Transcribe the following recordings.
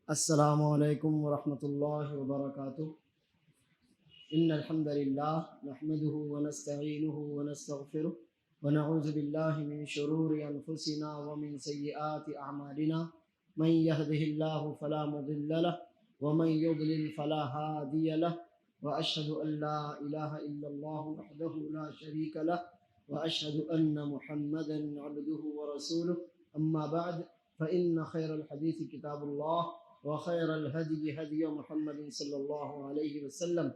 السلام علیکم ورحمۃ اللہ وبرکاتہ۔ ان الحمد للہ نحمده ونستعینه ونستغفره ونعوذ باللہ من شرور انفسنا ومن سیئات اعمالنا من يهده الله فلا مضل له ومن يضلل فلا هادي له واشهد ان لا اله الا الله وحده لا شريك له واشهد ان محمدا عبده ورسوله اما بعد فان خير الحديث كتاب الله وخير الهدي هدي محمد صلى الله عليه وسلم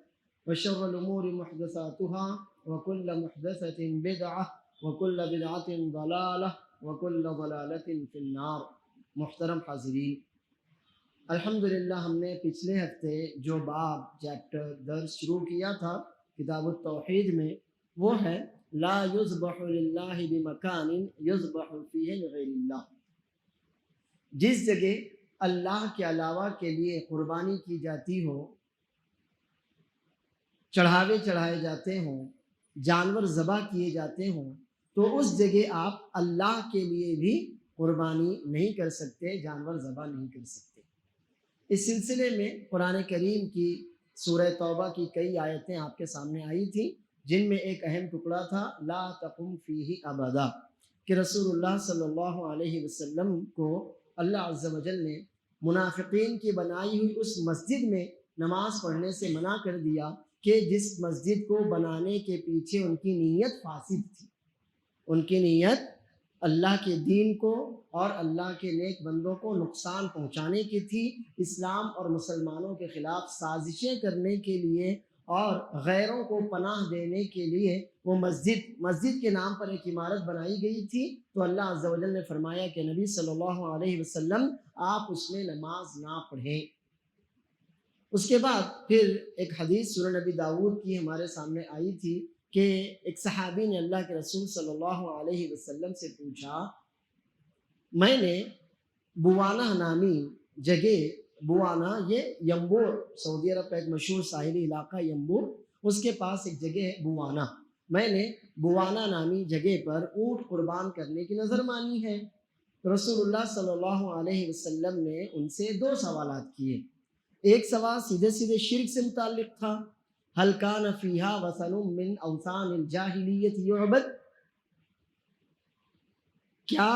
وشر الأمور محدثاتها وكل محدثة بدعة وكل بدعة ضلالة وكل ضلالة في النار۔ محترم حاضرین، الحمدللہ ہم نے پچھلے ہفتے جو باب چیپٹر درس شروع کیا تھا کتاب التوحید میں، وہ ہے لا یذبح للہ بمکان یذبح فیہ لغیر اللہ۔ جس جگہ اللہ کے علاوہ کے لیے قربانی کی جاتی ہو، چڑھاوے چڑھائے جاتے ہوں، جانور ذبح کیے جاتے ہوں، تو اس جگہ آپ اللہ کے لیے بھی قربانی نہیں کر سکتے، جانور ذبح نہیں کر سکتے۔ اس سلسلے میں قرآن کریم کی سورہ توبہ کی کئی آیتیں آپ کے سامنے آئی تھیں، جن میں ایک اہم ٹکڑا تھا لا تقم فیہ ابدا، کہ رسول اللہ صلی اللہ علیہ وسلم کو اللہ عز و جل نے منافقین کی بنائی ہوئی اس مسجد میں نماز پڑھنے سے منع کر دیا کہ جس مسجد کو بنانے کے پیچھے ان کی نیت فاسد تھی، ان کی نیت اللہ کے دین کو اور اللہ کے نیک بندوں کو نقصان پہنچانے کی تھی، اسلام اور مسلمانوں کے خلاف سازشیں کرنے کے لیے اور غیروں کو پناہ دینے کے لیے وہ مسجد کے نام پر ایک عمارت بنائی گئی تھی۔ تو اللہ عز و جل نے فرمایا کہ نبی صلی اللہ علیہ وسلم آپ اس میں نماز نہ پڑھیں۔ اس کے بعد پھر ایک حدیث سورہ نبی داؤد کی ہمارے سامنے آئی تھی کہ ایک صحابی نے اللہ کے رسول صلی اللہ علیہ وسلم سے پوچھا، میں نے بوانا نامی جگہ، بوانا یہ یمبور، سعودی عرب کا ایک مشہور ساحلی علاقہ یمبور، اس کے پاس ایک جگہ ہے بوانا، میں نے بوانا نامی جگہ پر اونٹ قربان کرنے کی نظر مانی ہے۔ رسول اللہ صلی اللہ علیہ وسلم نے ان سے دو سوالات کیے۔ ایک سوال سیدھے سیدھے شرک سے متعلق تھا، هل كان فيها وثن من اوثان الجاہلیت یعبد، کیا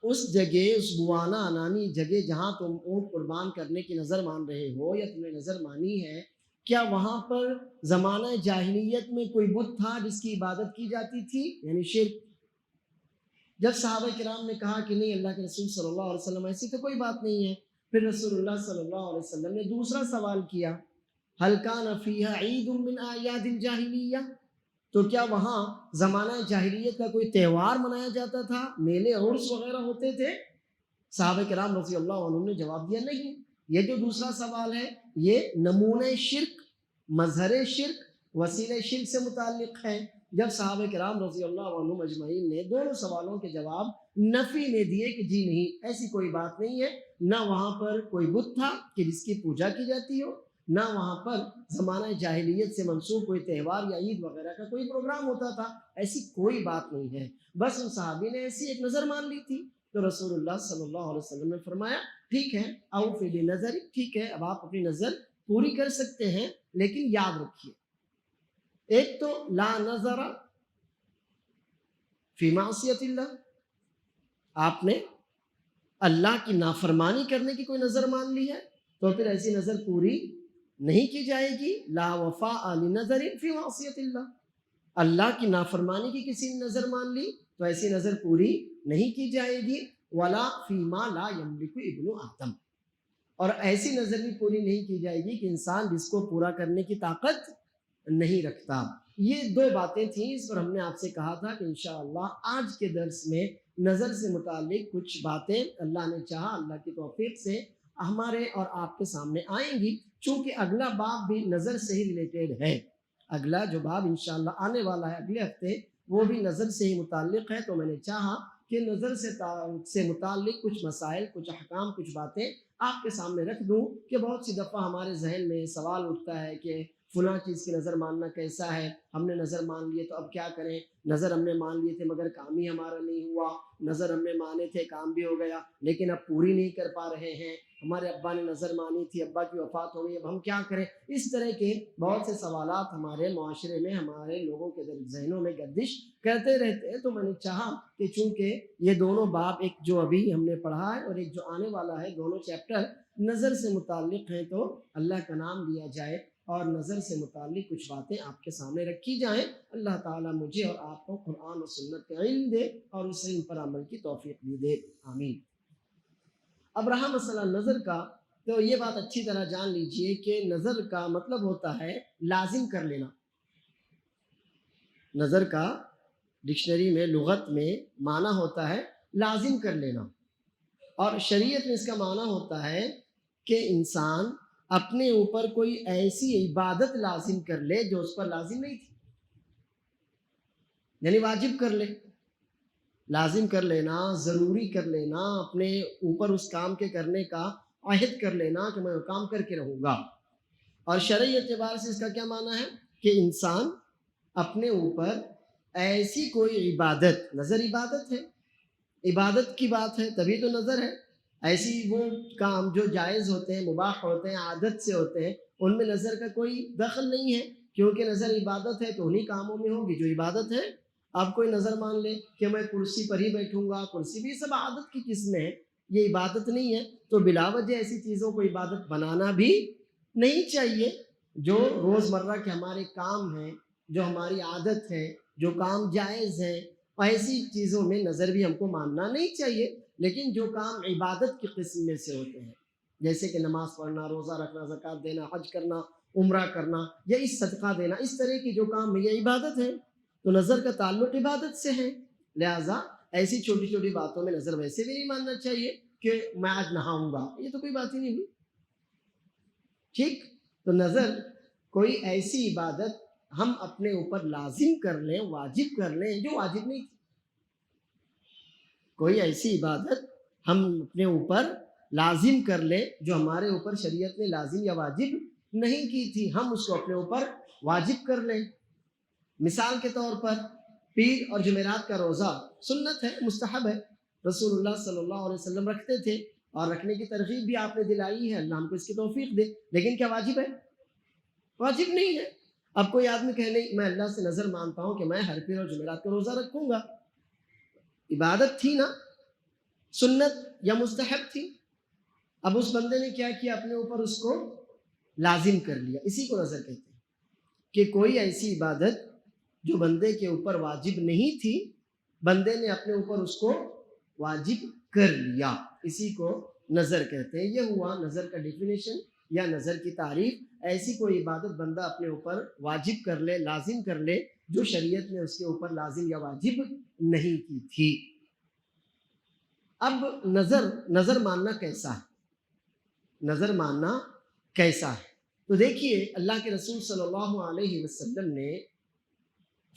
اس جگہ، اس بوانا نامی جگہ جہاں تم اونٹ قربان کرنے کی نظر مان رہے ہو یا تم نے نظر مانی ہے، کیا وہاں پر زمانہ جاہلیت میں کوئی بت تھا جس کی عبادت کی جاتی تھی، یعنی شرک؟ جب صحابہ کرام نے کہا کہ نہیں اللہ کے رسول صلی اللہ علیہ وسلم ایسی تو کوئی بات نہیں ہے، پھر رسول اللہ صلی اللہ علیہ وسلم نے دوسرا سوال کیا، هل كان فيها عید من اعیاد الجاہلیہ، تو کیا وہاں زمانہ جاہلیت کا کوئی تہوار منایا جاتا تھا، میلے عرس وغیرہ ہوتے تھے؟ صحابہ کرام رضی اللہ عنہ نے جواب دیا نہیں۔ یہ جو دوسرا سوال ہے یہ نمونہ شرک، مظہر شرک، وسیلہ شرک سے متعلق ہے۔ جب صحابہ کرام رضی اللہ عنہ مجمعین نے دونوں سوالوں کے جواب نفی نے دیے کہ جی نہیں، ایسی کوئی بات نہیں ہے، نہ وہاں پر کوئی بت تھا کہ جس کی پوجا کی جاتی ہو، نہ وہاں پر زمانہ جاہلیت سے منسوب کوئی تہوار یا عید وغیرہ کا کوئی پروگرام ہوتا تھا، ایسی کوئی بات نہیں ہے، بس ان صحابی نے ایسی ایک نظر مان لی تھی۔ تو رسول اللہ صلی اللہ علیہ وسلم نے فرمایا ٹھیک ہے، اوفی بنظر، ٹھیک ہے اب آپ اپنی نظر پوری کر سکتے ہیں، لیکن یاد رکھیے ایک تو لا نظر فی معصیت اللہ، آپ نے اللہ کی نافرمانی کرنے کی کوئی نظر مان لی ہے تو پھر ایسی نظر پوری نہیں کی جائے گی۔ لا وفاء لنظر فی معصیت اللہ، اللہ کی نافرمانی کی کسی نے نظر مان لی تو ایسی نظر پوری نہیں کی جائے گی۔ ولا فیما لا یملک ابن آدم، اور ایسی نظر بھی پوری نہیں کی جائے گی کہ انسان جس کو پورا کرنے کی طاقت نہیں رکھتا۔ یہ دو باتیں تھیں، اس پر ہم نے آپ سے کہا تھا کہ انشاءاللہ آج کے درس میں نظر سے متعلق کچھ باتیں اللہ نے چاہا، اللہ کی توفیق سے ہمارے اور آپ کے سامنے آئیں گی، چونکہ اگلا باب بھی نظر سے ہی ریلیٹڈ ہے۔ اگلا جو باب انشاءاللہ آنے والا ہے اگلے ہفتے وہ بھی نظر سے ہی متعلق ہے، تو میں نے چاہا کہ نظر سے متعلق کچھ مسائل، کچھ احکام، کچھ باتیں آپ کے سامنے رکھ دوں کہ بہت سی دفعہ ہمارے ذہن میں سوال اٹھتا ہے کہ فلاں چیز کی نظر ماننا کیسا ہے، ہم نے نظر مان لیے تو اب کیا کریں، نظر ہم نے مان لیے تھے مگر کام ہی ہمارا نہیں ہوا، نظر ہم نے مانے تھے کام بھی ہو گیا لیکن اب پوری نہیں کر پا رہے ہیں، ہمارے ابا نے نظر مانی تھی، ابا کی وفات ہو گئی، اب ہم کیا کریں۔ اس طرح کے بہت سے سوالات ہمارے معاشرے میں، ہمارے لوگوں کے ذہنوں میں گردش کرتے رہتے ہیں۔ تو میں نے چاہا کہ چونکہ یہ دونوں باب، ایک جو ابھی ہم نے پڑھا ہے اور ایک جو آنے والا ہے، دونوں چیپٹر نظر سے متعلق ہیں، تو اللہ کا نام لیا جائے اور نظر سے متعلق کچھ باتیں آپ کے سامنے رکھی جائیں۔ اللہ تعالیٰ مجھے اور آپ کو قرآن و سنت کا علم دے اور اس سے ان پر عمل کی توفیق بھی دے، آمین۔ اب رہا مسئلہ نظر کا، تو یہ بات اچھی طرح جان لیجئے کہ نظر کا مطلب ہوتا ہے لازم کر لینا۔ نظر کا ڈکشنری میں، لغت میں معنی ہوتا ہے لازم کر لینا، اور شریعت میں اس کا معنی ہوتا ہے کہ انسان اپنے اوپر کوئی ایسی عبادت لازم کر لے جو اس پر لازم نہیں تھی، یعنی واجب کر لے، لازم کر لینا، ضروری کر لینا، اپنے اوپر اس کام کے کرنے کا عہد کر لینا کہ میں وہ کام کر کے رہوں گا۔ اور شرعی اعتبار سے اس کا کیا معنی ہے کہ انسان اپنے اوپر ایسی کوئی عبادت، نظر عبادت ہے، عبادت کی بات ہے تبھی تو نظر ہے، ایسی وہ کام جو جائز ہوتے ہیں، مباح ہوتے ہیں، عادت سے ہوتے ہیں، ان میں نظر کا کوئی دخل نہیں ہے، کیونکہ نظر عبادت ہے تو انہی کاموں میں ہوگی جو عبادت ہے۔ اب کوئی نظر مان لے کہ میں کرسی پر ہی بیٹھوں گا، کرسی بھی سب عادت کی قسمیں ہیں، یہ عبادت نہیں ہے، تو بلا وجہ ایسی چیزوں کو عبادت بنانا بھی نہیں چاہیے۔ جو روزمرہ کے ہمارے کام ہیں، جو ہماری عادت ہے، جو کام جائز ہیں، ایسی چیزوں میں نظر بھی ہم کو ماننا نہیں چاہیے۔ لیکن جو کام عبادت کی قسم میں سے ہوتے ہیں، جیسے کہ نماز پڑھنا، روزہ رکھنا، زکوٰۃ دینا، حج کرنا، عمرہ کرنا، یا اس صدقہ دینا، اس طرح کی جو کام ہے یہ عبادت ہے، تو نظر کا تعلق عبادت سے ہے۔ لہٰذا ایسی چھوٹی چھوٹی باتوں میں نظر ویسے بھی نہیں ماننا چاہیے کہ میں آج نہاؤں گا، یہ تو کوئی بات ہی نہیں ہوئی، ٹھیک۔ تو نظر کوئی ایسی عبادت ہم اپنے اوپر لازم کر لیں، واجب کر لیں جو واجب نہیں تھی، کوئی ایسی عبادت ہم اپنے اوپر لازم کر لیں جو ہمارے اوپر شریعت نے لازم یا واجب نہیں کی تھی، ہم اس کو اپنے اوپر واجب کر لیں۔ مثال کے طور پر پیر اور جمعرات کا روزہ سنت ہے، مستحب ہے، رسول اللہ صلی اللہ علیہ وسلم رکھتے تھے اور رکھنے کی ترغیب بھی آپ نے دلائی ہے، اللہ ہم کو اس کی توفیق دے، لیکن کیا واجب ہے؟ واجب نہیں ہے۔ اب کوئی آدمی کہے نہیں میں اللہ سے نظر مانتا ہوں کہ میں ہر پیر اور جمعرات کا روزہ رکھوں گا، عبادت تھی نا، سنت یا مستحب تھی، اب اس بندے نے کیا کیا، اپنے اوپر اس کو لازم کر لیا، اسی کو نظر کہتے ہیں کہ کوئی ایسی عبادت جو بندے کے اوپر واجب نہیں تھی، بندے نے اپنے اوپر اس کو واجب کر لیا، اسی کو نظر کہتے ہیں۔ یہ ہوا نظر کا ڈیفینیشن یا نظر کی تعریف۔ ایسی کوئی عبادت بندہ اپنے اوپر واجب کر لے، لازم کر لے، جو شریعت نے اس کے اوپر لازم یا واجب نہیں کی تھی۔ اب نظر ماننا کیسا ہے، نظر ماننا کیسا ہے؟ تو دیکھیے اللہ کے رسول صلی اللہ علیہ وسلم نے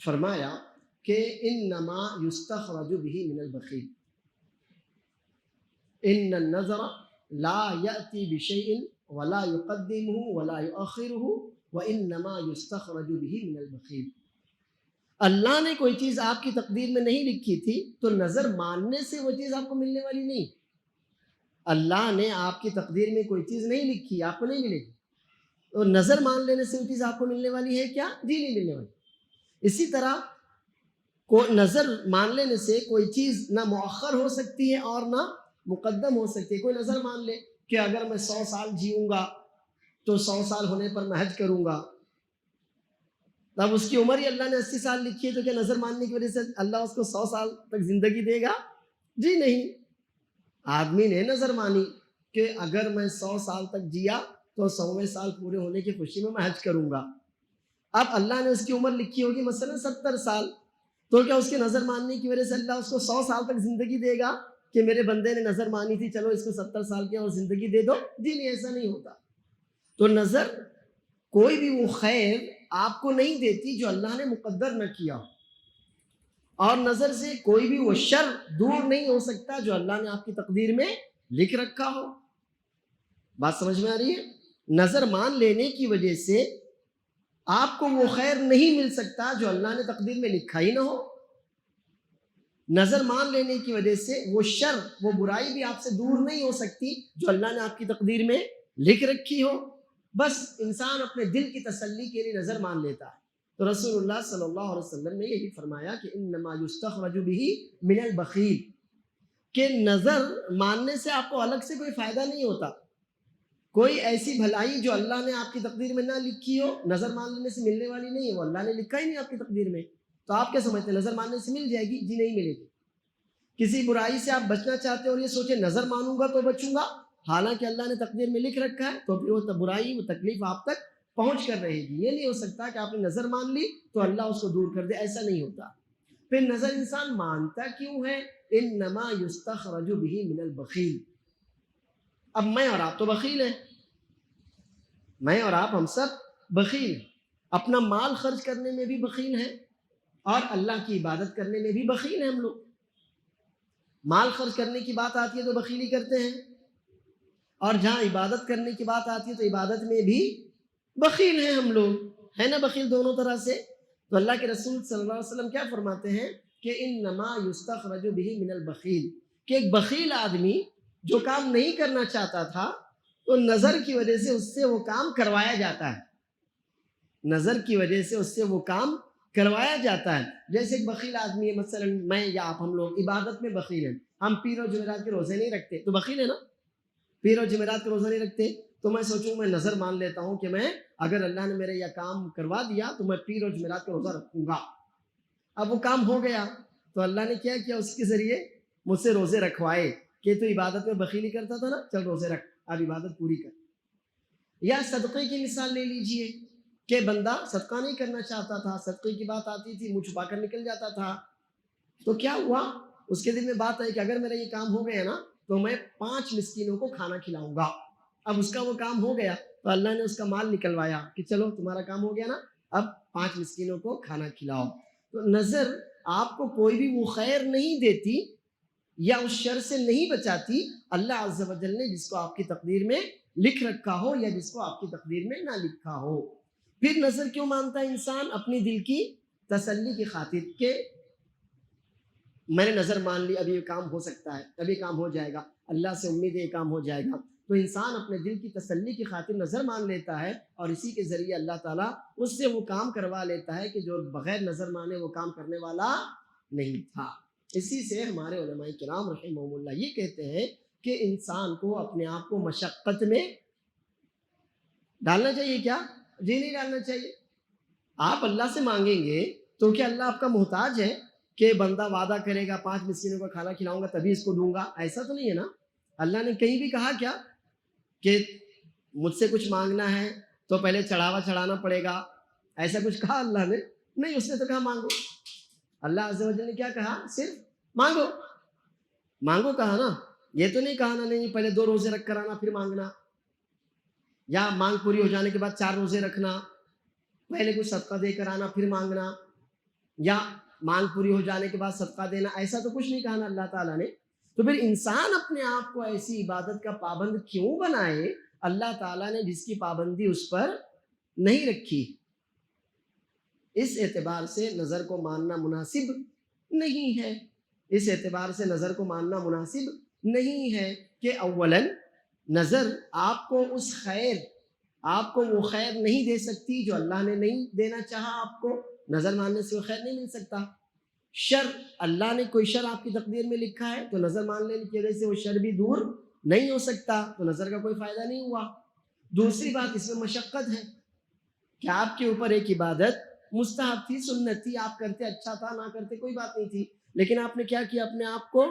فرمایا کہ انما یستخرج به من البخیل، ان النظر لا یأتی بشیء ولا یقدمه ولا یؤخره وانما یستخرج به من البخیل۔ اللہ نے کوئی چیز آپ کی تقدیر میں نہیں لکھی تھی تو نظر ماننے سے وہ چیز آپ کو ملنے والی نہیں۔ اللہ نے آپ کی تقدیر میں کوئی چیز نہیں لکھی، آپ کو نہیں ملے گی، تو نظر مان لینے سے وہ چیز آپ کو ملنے والی ہے کیا؟ جی نہیں ملنے والی۔ اسی طرح نظر مان لینے سے کوئی چیز نہ مؤخر ہو سکتی ہے اور نہ مقدم ہو سکتی ہے۔ کوئی نظر مان لے کہ اگر میں 100 سال جیوں گا تو 100 سال ہونے پر میں حج کروں گا، تب اس کی عمر ہی اللہ نے 80 سال لکھی ہے، تو کیا نظر ماننے کی وجہ سے اللہ اس کو 100 سال تک زندگی دے گا؟ جی نہیں۔ آدمی نے نظر مانی کہ اگر میں 100 سال تک جیا تو 100ویں سال پورے ہونے کی خوشی میں حج کروں گا۔ اب اللہ نے اس کی عمر لکھی ہوگی مثلا 70 سال، تو کیا اس کے نظر ماننے کی وجہ سے اللہ اس کو 100 سال تک زندگی دے گا کہ میرے بندے نے نظر مانی تھی چلو اس کو 70 سال کی اور زندگی دے دو؟ جی نہیں، ایسا نہیں ہوتا۔ تو نظر کوئی بھی وہ خیر آپ کو نہیں دیتی جو اللہ نے مقدر نہ کیا، اور نظر سے کوئی بھی وہ شر دور نہیں ہو سکتا جو اللہ نے آپ کی تقدیر میں لکھ رکھا ہو۔ بات سمجھ میں آ رہی ہے؟ نظر مان لینے کی وجہ سے آپ کو وہ خیر نہیں مل سکتا جو اللہ نے تقدیر میں لکھا ہی نہ ہو۔ نظر مان لینے کی وجہ سے وہ شر، وہ برائی بھی آپ سے دور نہیں ہو سکتی جو اللہ نے آپ کی تقدیر میں لکھ رکھی ہو۔ بس انسان اپنے دل کی تسلی کے لیے نظر مان لیتا ہے۔ تو رسول اللہ صلی اللہ علیہ وسلم نے یہی فرمایا کہ انما یستخرج به من البخیل، کہ نظر ماننے سے آپ کو الگ سے کوئی فائدہ نہیں ہوتا۔ کوئی ایسی بھلائی جو اللہ نے آپ کی تقدیر میں نہ لکھی ہو، نظر مان لینے سے ملنے والی نہیں ہے، وہ اللہ نے لکھا ہی نہیں آپ کی تقدیر میں۔ تو آپ کیا سمجھتے ہیں نظر ماننے سے مل جائے گی؟ جی نہیں ملے گی۔ کسی برائی سے آپ بچنا چاہتے ہیں اور یہ سوچیں نظر مانوں گا تو بچوں گا، حالانکہ اللہ نے تقدیر میں لکھ رکھا ہے، تو پھر وہ برائی، وہ تکلیف آپ تک پہنچ کر رہے گی۔ یہ نہیں ہو سکتا کہ آپ نے نظر مان لی تو اللہ اس کو دور کر دے، ایسا نہیں ہوتا۔ پھر نظر انسان مانتا کیوں ہے؟ انما یستخرج به من البخیل۔ اب میں اور آپ تو بخیل ہیں، میں اور آپ ہم سب بخیل ہیں، اپنا مال خرچ کرنے میں بھی بخیل ہیں اور اللہ کی عبادت کرنے میں بھی بخیل ہیں ہم لوگ۔ مال خرچ کرنے کی بات آتی ہے تو بخیلی کرتے ہیں، اور جہاں عبادت کرنے کی بات آتی ہے تو عبادت میں بھی بخیل ہیں ہم لوگ، ہے نا بخیل دونوں طرح سے۔ تو اللہ کے رسول صلی اللہ علیہ وسلم کیا فرماتے ہیں کہ انما یستخرج به من البخیل، کہ ایک بخیل آدمی جو کام نہیں کرنا چاہتا تھا تو نظر کی وجہ سے اس سے وہ کام کروایا جاتا ہے، نظر کی وجہ سے اس سے وہ کام کروایا جاتا ہے۔ جیسے ایک بخیل آدمی ہے، مثلا میں یا آپ، ہم لوگ عبادت میں بخیل ہیں، ہم پیر و جمعرات کے روزے نہیں رکھتے تو بخیل ہے نا۔ پیر و جمعرات کے روزہ نہیں رکھتے تو میں سوچوں میں نظر مان لیتا ہوں کہ میں اگر اللہ نے میرے یہ کام کروا دیا تو میں پیر و جمعرات کا روزہ رکھوں گا۔ اب وہ کام ہو گیا تو اللہ نے کیا کیا؟ اس کے ذریعے مجھ سے روزے رکھوائے کہ تو عبادت میں بخیلی کرتا تھا نا، چل روزے رکھ، اب عبادت پوری کر۔ یا صدقے کی مثال لے لیجئے کہ بندہ صدقہ نہیں کرنا چاہتا تھا، صدقے کی بات آتی تھی منہ چھپا کر نکل جاتا تھا، تو کیا ہوا؟ اس کے دل میں بات آئی کہ اگر میرا یہ کام ہو گیا نا تو میں 5 مسکینوں کو کھانا کھلاؤں گا۔ اب اس کا وہ کام ہو گیا تو اللہ نے اس کا مال نکلوایا کہ چلو تمہارا کام ہو گیا نا، اب 5 مسکینوں کو کھانا کھلاؤ۔ تو نظر آپ کو کوئی بھی وہ خیر نہیں دیتی یا اس شر سے نہیں بچاتی اللہ عز و جل نے جس کو آپ کی تقدیر میں لکھ رکھا ہو یا جس کو آپ کی تقدیر میں نہ لکھا ہو۔ پھر نظر کیوں مانتا ہے انسان؟ اپنی دل کی تسلی کی خاطر کہ میں نے نظر مان لی، اب یہ کام ہو سکتا ہے، اب یہ کام ہو جائے گا، اللہ سے امید ہے یہ کام ہو جائے گا۔ تو انسان اپنے دل کی تسلی کی خاطر نظر مان لیتا ہے اور اسی کے ذریعے اللہ تعالیٰ اس سے وہ کام کروا لیتا ہے کہ جو بغیر نظر مانے وہ کام کرنے والا نہیں تھا۔ اسی سے ہمارے علماء کرام رحمہم اللہ یہ کہتے ہیں کہ انسان کو اپنے آپ کو مشقت میں ڈالنا چاہیے۔ کیا؟ جی نہیں ڈالنا چاہیے۔ آپ اللہ سے مانگیں گے تو کیا اللہ آپ کا محتاج ہے کہ بندہ وعدہ کرے گا 5 مسکینوں کو کھانا کھلاؤں گا تبھی اس کو دوں گا؟ ایسا تو نہیں ہے نا۔ اللہ نے کہیں بھی کہا کیا کہ مجھ سے کچھ مانگنا ہے تو پہلے چڑھاوا چڑھانا پڑے گا؟ ایسا کچھ کہا اللہ نے؟ نہیں، اس نے تو کہا مانگو۔ اللہ عز و جل نے کیا کہا؟ صرف مانگو، مانگو کہا نا، یہ تو نہیں کہا نا نہیں پہلے 2 روزے رکھ کر آنا پھر مانگنا، یا مانگ پوری ہو جانے کے بعد 4 روزے رکھنا، پہلے کچھ صدقہ دے کر آنا پھر مانگنا، یا مانگ پوری ہو جانے کے بعد صدقہ دینا، ایسا تو کچھ نہیں کہا نا اللہ تعالیٰ نے۔ تو پھر انسان اپنے آپ کو ایسی عبادت کا پابند کیوں بنائے اللہ تعالیٰ نے جس کی پابندی اس پر نہیں رکھی؟ اس اعتبار سے نظر کو ماننا مناسب نہیں ہے، اس اعتبار سے نظر کو ماننا مناسب نہیں ہے کہ اولاً نظر آپ کو اس خیر، آپ کو وہ خیر نہیں دے سکتی جو اللہ نے نہیں دینا چاہا آپ کو، نظر ماننے سے وہ خیر نہیں مل سکتا۔ شر، اللہ نے کوئی شر آپ کی تقدیر میں لکھا ہے تو نظر مان لینے کی وجہ سے وہ شر بھی دور نہیں ہو سکتا، تو نظر کا کوئی فائدہ نہیں ہوا۔ دوسری بات، اس میں مشقت ہے کہ آپ کے اوپر ایک عبادت مستحب تھی، سنت تھی، آپ کرتے اچھا تھا، نہ کرتے کوئی بات نہیں تھی، لیکن آپ نے کیا کیا؟ اپنے آپ کو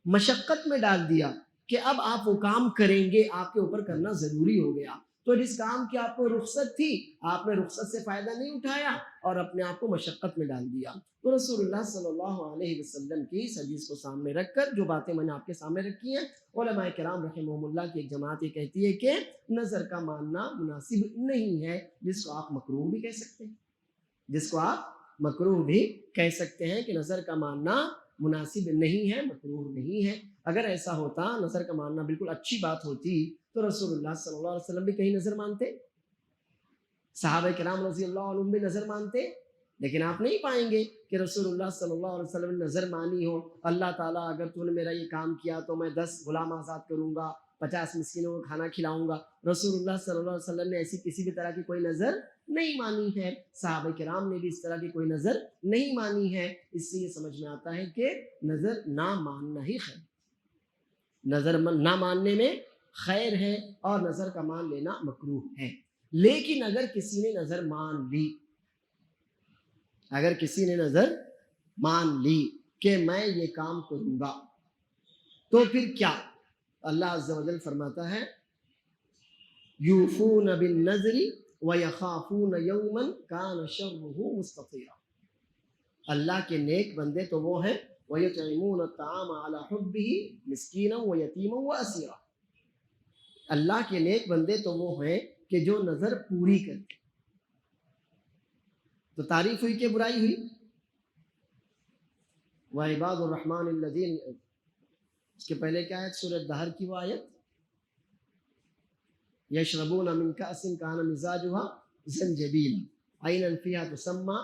مشقت میں ڈال دیا کہ اب آپ وہ کام کریں گے، آپ کے اوپر کرنا ضروری ہو گیا۔ تو جس کام کی آپ کو رخصت تھی آپ نے رخصت سے فائدہ نہیں اٹھایا اور اپنے آپ کو مشقت میں ڈال دیا۔ تو رسول اللہ صلی اللہ علیہ وسلم کی اس حدیث کو سامنے رکھ کر جو باتیں میں نے آپ کے سامنے رکھی ہیں، علماء کرام رحمہم اللہ کی ایک جماعت یہ کہتی ہے کہ نظر کا ماننا مناسب نہیں ہے، جس کو آپ مکروہ بھی کہہ سکتے ہیں، جس کو آپ مکروہ بھی کہہ سکتے ہیں کہ نظر کا ماننا مناسب نہیں ہے، مکروہ نہیں ہے۔ اگر ایسا ہوتا، نظر کا ماننا بالکل اچھی بات ہوتی تو رسول اللہ صلی اللہ علیہ وسلم بھی کہیں نظر مانتے؟ صحابہ کرام رضی اللہ عنہم بھی نظر مانتے، لیکن آپ نہیں پائیں گے کہ رسول اللہ صلی اللہ علیہ وسلم نے نظر مانی ہو اللہ تعالیٰ اگر تو نے میرا یہ کام کیا تو میں 10 غلام آزاد کروں گا، 50 مسکینوں کو کھانا کھلاؤں گا۔ رسول اللہ صلی اللہ علیہ وسلم نے ایسی کسی بھی طرح کی کوئی نظر نہیں مانی ہے، صحابہ کرام نے بھی اس طرح کی کوئی نظر نہیں مانی ہے۔ اس سے یہ سمجھ میں آتا ہے کہ نظر نہ ماننا ہی خیر، نظر نہ ماننے میں خیر ہے اور نظر کا مان لینا مکروہ ہے۔ لیکن اگر کسی نے نظر مان لی، اگر کسی نے نظر مان لی کہ میں یہ کام کروں گا، تو پھر کیا؟ اللہ عز و جل فرماتا ہے یوفون بالنذر ویخافون یوما کان شرہ مستطیرا، اللہ کے نیک بندے تو وہ ہیں وَيُطْعِمُونَ الطَّعَامَ عَلَى حُبِّهِ مِسْكِينًا وَيَتِيمًا وَأَسِيرًا، اللہ کے نیک بندے تو وہ ہیں کہ جو نظر پوری کرتے۔ تو تعریف ہوئی کہ برائی ہوئی؟ وَعِبَادُ الرَّحْمَنِ الَّذِينَ، اس کے پہلے کیا ہے سورۃ دہر کی وہ آیت، يَشْرَبُونَ مِنْ كَأْسٍ كَانَ مِزَاجُهَا زَنْجَبِيلًا عَيْنًا فِيهَا تُسَمَّى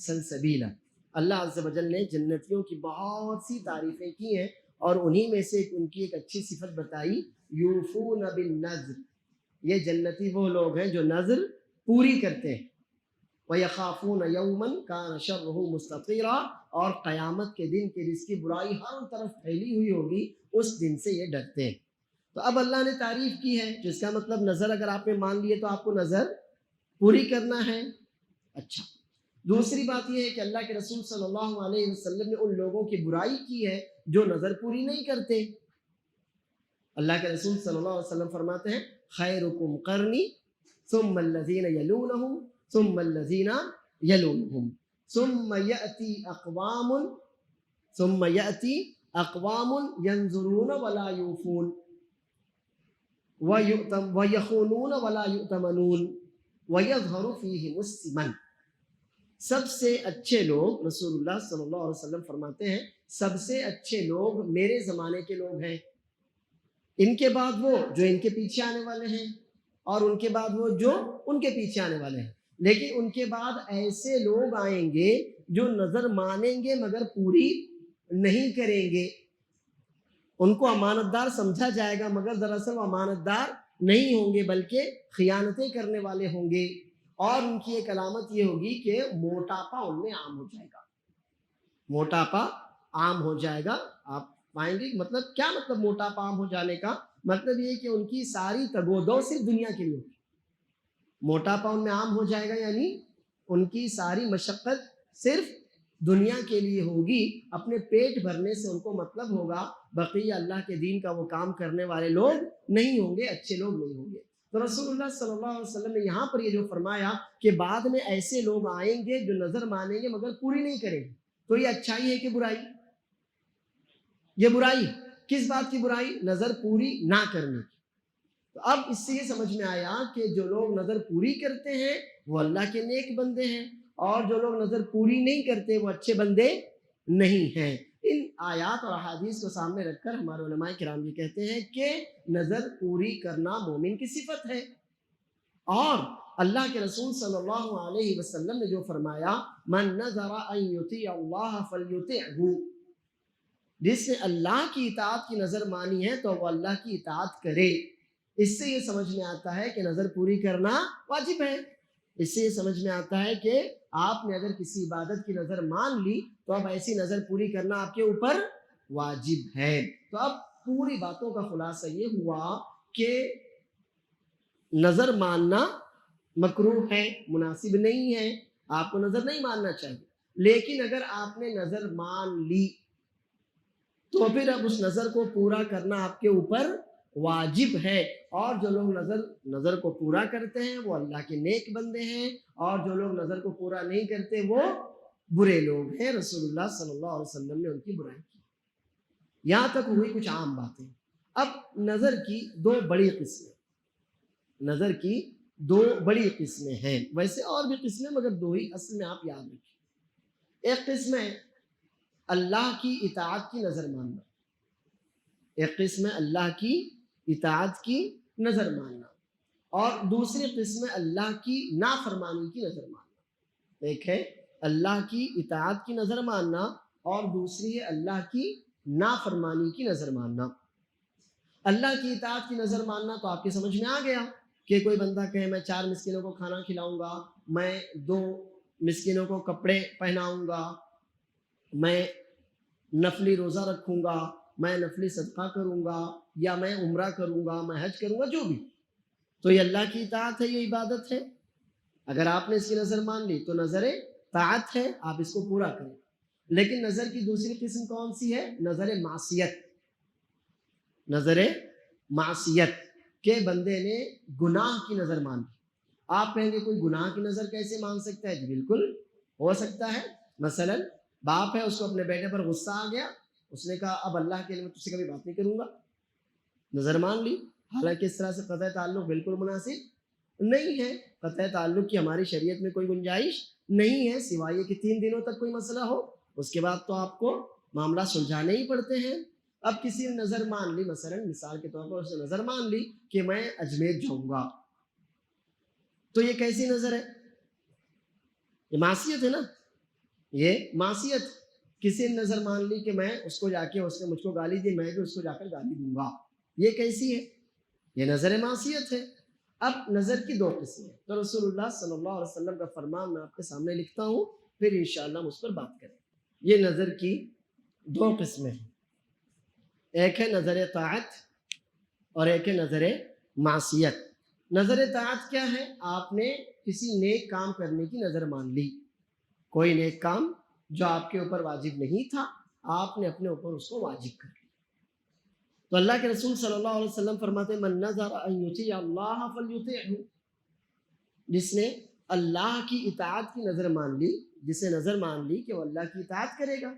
سَلْسَبِيلًا۔ اللہ عز و جل نے جنتیوں کی بہت سی تعریفیں کی ہیں اور انہی میں سے ان کی ایک اچھی صفت بتائی یوفون بالنذر، یہ جنتی وہ لوگ ہیں جو نذر پوری کرتے ہیں۔ وَيَخَافُونَ يَوْمًا كَانَ شَرُّهُ مُسْتَطِيرًا، اور قیامت کے دن کی جس کی برائی ہر طرف پھیلی ہوئی ہوگی اس دن سے یہ ڈرتے ہیں۔ تو اب اللہ نے تعریف کی ہے، جس کا مطلب نظر اگر آپ نے مان لیے تو آپ کو نظر پوری کرنا ہے۔ اچھا، دوسری بات یہ ہے کہ اللہ کے رسول صلی اللہ علیہ وسلم نے ان لوگوں کی برائی کی ہے جو نظر پوری نہیں کرتے۔ اللہ کے رسول صلی اللہ علیہ وسلم فرماتے ہیں خیرکم قرنی ثم الذین یلونہم ثم الذین یلونہم ثم یأتی اقوام ینظرون ولا یوفون ویخونون ولا یؤتمنون ویظہر فیہم السمن۔ سب سے اچھے لوگ، رسول اللہ صلی اللہ علیہ وسلم فرماتے ہیں سب سے اچھے لوگ میرے زمانے کے لوگ ہیں، ان کے بعد وہ جو ان کے پیچھے آنے والے ہیں، اور ان کے بعد وہ جو ان کے پیچھے آنے والے ہیں، لیکن ان کے بعد ایسے لوگ آئیں گے جو نظر مانیں گے مگر پوری نہیں کریں گے، ان کو امانت دار سمجھا جائے گا مگر دراصل وہ امانت دار نہیں ہوں گے بلکہ خیانتیں کرنے والے ہوں گے، اور ان کی ایک علامت یہ ہوگی کہ موٹاپا ان میں عام ہو جائے گا، موٹاپا عام ہو جائے گا۔ آپ پائیں گے مطلب کیا مطلب موٹاپا عام ہو جانے کا؟ مطلب یہ کہ ان کی ساری تگودو صرف دنیا کے لیے ہوگی، موٹاپا ان میں عام ہو جائے گا، یعنی ان کی ساری مشقت صرف دنیا کے لیے ہوگی، اپنے پیٹ بھرنے سے ان کو مطلب ہوگا، بقیہ اللہ کے دین کا وہ کام کرنے والے لوگ نہیں ہوں گے، اچھے لوگ نہیں ہوں گے۔ تو رسول اللہ صلی اللہ علیہ وسلم نے یہاں پر یہ جو فرمایا کہ بعد میں ایسے لوگ آئیں گے جو نظر مانیں گے مگر پوری نہیں کریں گے، تو یہ اچھائی ہے کہ برائی؟ یہ برائی کس بات کی برائی؟ نظر پوری نہ کرنے کی۔ تو اب اس سے یہ سمجھ میں آیا کہ جو لوگ نظر پوری کرتے ہیں وہ اللہ کے نیک بندے ہیں، اور جو لوگ نظر پوری نہیں کرتے وہ اچھے بندے نہیں ہیں۔ ان آیات اور احادیث کو سامنے رکھ کر ہمارے علماء کرام یہ کہتے ہیں کہ نظر پوری کرنا مومن کی صفت ہے، اور اللہ کے رسول صلی اللہ علیہ وسلم نے جو فرمایا من نظر ان یطیع اللہ فلیطعہ، جس نے اللہ کی اطاعت کی نظر مانی ہے تو وہ اللہ کی اطاعت کرے۔ اس سے یہ سمجھ میں آتا ہے کہ نظر پوری کرنا واجب ہے، اس سے یہ سمجھ میں آتا ہے کہ آپ نے اگر کسی عبادت کی نظر مان لی تو اب ایسی نظر پوری کرنا آپ کے اوپر واجب ہے۔ تو اب پوری باتوں کا خلاصہ یہ ہوا کہ نظر ماننا مکروہ ہے، مناسب نہیں ہے، آپ کو نظر نہیں ماننا چاہیے، لیکن اگر آپ نے نظر مان لی تو پھر اب اس نظر کو پورا کرنا آپ کے اوپر واجب ہے، اور جو لوگ نظر کو پورا کرتے ہیں وہ اللہ کے نیک بندے ہیں، اور جو لوگ نظر کو پورا نہیں کرتے وہ برے لوگ ہیں۔ رسول اللہ صلی اللہ علیہ وسلم نے ان کی برائی کی۔ یہاں تک ہوئی کچھ عام باتیں۔ اب نظر کی دو بڑی قسمیں، نظر کی دو بڑی قسمیں ہیں، ویسے اور بھی قسمیں مگر دو ہی اصل میں آپ یاد رکھیں۔ ایک قسم ہے اللہ کی اطاعت کی نظر ماننا، ایک قسم ہے اللہ کی اطاعت کی نظر ماننا، اور دوسری قسم ہے اللہ کی نافرمانی کی نظر ماننا. ایک ہے اللہ کی اطاعت کی نظر ماننا اور دوسری ہے اللہ کی نافرمانی کی نظر ماننا. اللہ کی اطاعت کی نظر ماننا تو آپ کی سمجھ میں آ گیا کہ کوئی بندہ کہے میں 4 مسکینوں کو کھانا کھلاؤں گا، میں 2 مسکینوں کو کپڑے پہناؤں گا، میں نفلی روزہ رکھوں گا، میں نفلی صدقہ کروں گا، یا میں عمرہ کروں گا، میں حج کروں گا، جو بھی، تو یہ اللہ کی اطاعت ہے، یہ عبادت ہے. اگر آپ نے اس کی نظر مان لی تو نظر طاعت ہے، آپ اس کو پورا کریں. لیکن نظر کی دوسری قسم کون سی ہے؟ نظر معصیت. نظر معصیت کہ بندے نے گناہ کی نظر مان لی. آپ کہیں گے کوئی گناہ کی نظر کیسے مان سکتا ہے؟ جی بالکل ہو سکتا ہے. مثلا باپ ہے، اس کو اپنے بیٹے پر غصہ آ گیا، اس نے کہا اب اللہ کے لیے میں تجھ سے کبھی بات نہیں کروں گا. نظر مان لی. حالانکہ اس طرح سے قطع تعلق بالکل مناسب نہیں ہے. قطع تعلق کی ہماری شریعت میں کوئی گنجائش نہیں ہے، سوائے کہ 3 دنوں تک کوئی مسئلہ ہو، اس کے بعد تو آپ کو معاملہ سلجھانے ہی پڑتے ہیں. اب کسی نے نظر مان لی، مثلا مثال کے طور پر اس نے نظر مان لی کہ میں اجمیر جاؤں گا، تو یہ کیسی نظر ہے؟ یہ معصیت ہے نا، یہ معصیت. کسی نے نظر مان لی کہ میں اس کو جا کے، اس نے مجھ کو گالی دی، میں بھی اس کو جا کر گالی دوں گا، یہ کیسی ہے؟ یہ نظر معصیت ہے. اب نظر کی 2 قسمیں ہیں. تو رسول اللہ صلی اللہ علیہ وسلم کا فرمان میں آپ کے سامنے لکھتا ہوں، پھر انشاءاللہ ہم اس پر بات کریں. یہ نظر کی 2 قسمیں ہیں. ایک ہے نظر طاعت اور ایک ہے نظر معصیت. نظر طاعت کیا ہے؟ آپ نے کسی نیک کام کرنے کی نظر مان لی. کوئی نیک کام جو آپ کے اوپر واجب نہیں تھا، آپ نے اپنے اوپر اس کو واجب کر لیا. تو اللہ کے رسول صلی اللہ علیہ وسلم فرماتے ہیں من نظر ان یطیع اللہ فلیطعہ. جس نے اللہ کی اطاعت کی نظر مان لی، جسے نظر مان لی کہ وہ اللہ کی اطاعت کرے گا،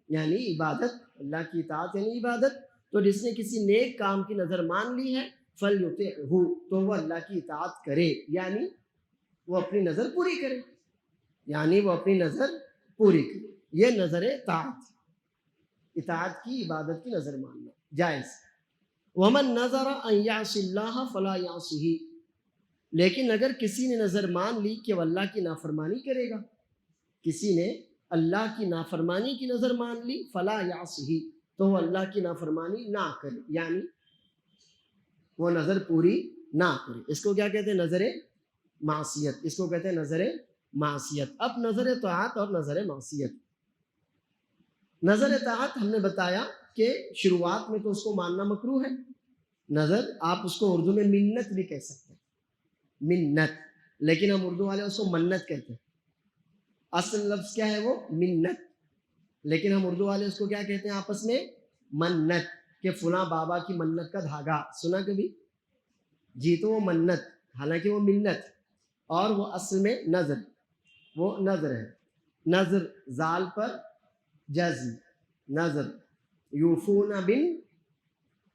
یعنی عبادت، اللہ کی اطاعت یعنی عبادت، تو جس نے کسی نیک کام کی نظر مان لی ہے فلیطعہ، تو وہ اللہ کی اطاعت کرے، یعنی وہ اپنی نظر پوری کرے، یعنی وہ اپنی نظر پوری کرے. یہ نظر طاعت، اطاعت کی، عبادت کی نظر ماننا جائز. ومن نظر ان یعصی اللہ فلا یعصیہ. لیکن اگر کسی نے نظر مان لی کہ وہ اللہ کی نافرمانی کرے گا، کسی نے اللہ کی نافرمانی کی نظر مان لی، فلا یعصیہ، تو وہ اللہ کی نافرمانی نہ کرے، یعنی وہ نظر پوری نہ کرے. اس کو کیا کہتے ہیں؟ نظر معصیت. اس کو کہتے ہیں نظر معصیت. اب نظر طاعت اور نظر معصیت. نظر طاعت ہم نے بتایا کہ شروعات میں تو اس کو ماننا مکروہ ہے. نظر آپ اس کو اردو میں منت بھی کہہ سکتے ہیں، منت، لیکن ہم اردو والے اس کو منت کہتے ہیں. اصل لفظ کیا ہے؟ وہ منت، لیکن ہم اردو والے اس کو کیا کہتے ہیں آپس میں؟ منت. کہ فلاں بابا کی منت کا دھاگا سنا کبھی؟ جی، تو وہ منت، حالانکہ وہ منت، اور وہ اصل میں نظر، وہ نظر ہے. نظر زال پر جزم، نظر. یوفون بن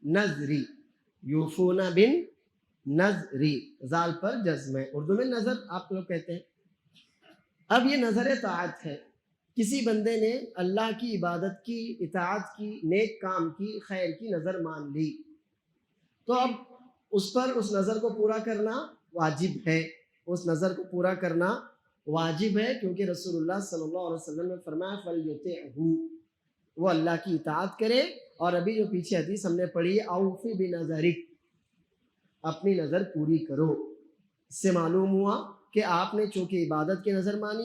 نظری، یوفون بن نظری، زال پر جزم ہے. اردو میں نظر آپ لوگ کہتے ہیں. اب یہ نظر طاعت ہے. کسی بندے نے اللہ کی عبادت کی، اطاعت کی، نیک کام کی، خیر کی نظر مان لی، تو اب اس پر اس نظر کو پورا کرنا واجب ہے. اس نظر کو پورا کرنا واجب ہے، کیونکہ رسول اللہ صلی اللہ علیہ وسلم نے فرمایا فلیطعہ، وہ اللہ کی اطاعت کرے. اور ابھی جو پیچھے حدیث ہم نے پڑھی ہے اوفی بنظرک، اپنی نظر پوری کرو. اس سے معلوم ہوا کہ آپ نے چونکہ عبادت کی نظر مان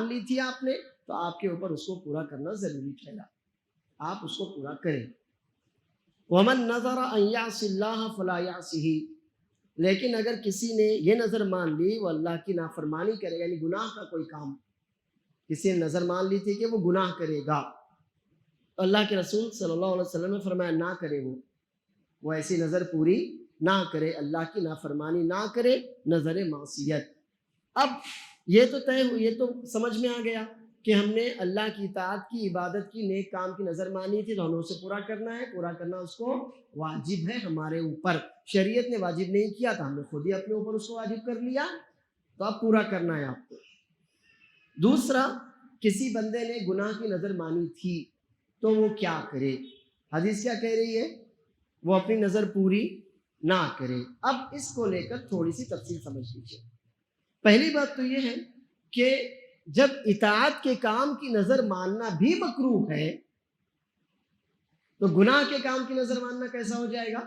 لی تھی آپ نے، تو آپ کے اوپر اس کو پورا کرنا ضروری ٹھہرا، آپ اس کو پورا کریں. ومن نظر ان یعصی اللہ فلا یعصیہ. لیکن اگر کسی نے یہ نظر مان لی وہ اللہ کی نافرمانی کرے گا، یعنی گناہ کا کوئی کام کسی نے نظر مان لی تھی کہ وہ گناہ کرے گا، تو اللہ کے رسول صلی اللہ علیہ وسلم نے فرمایا نہ کرے، وہ ایسی نظر پوری نہ کرے، اللہ کی نافرمانی نہ کرے، نظر معصیت. اب یہ تو طے ہوئی، یہ تو سمجھ میں آ گیا کہ ہم نے اللہ کی اطاعت کی، عبادت کی، نیک کام کی نظر مانی تھی، تو ہمیں اسے پورا کرنا ہے. پورا کرنا اس کو واجب ہے ہمارے اوپر. شریعت نے واجب نہیں کیا تھا، ہم نے خود ہی اپنے اوپر اس کو واجب کر لیا، تو اب پورا کرنا ہے آپ کو. دوسرا، کسی بندے نے گناہ کی نظر مانی تھی تو وہ کیا کرے؟ حدیث کیا کہہ رہی ہے؟ وہ اپنی نظر پوری نہ کرے۔ اب اس کو لے کر تھوڑی سی تفصیل سمجھ لیجیے۔ پہلی بات تو یہ ہے کہ جب اطاعت کے کام کی نظر ماننا بھی مکروہ ہے تو گناہ کے کام کی نظر ماننا کیسا ہو جائے گا؟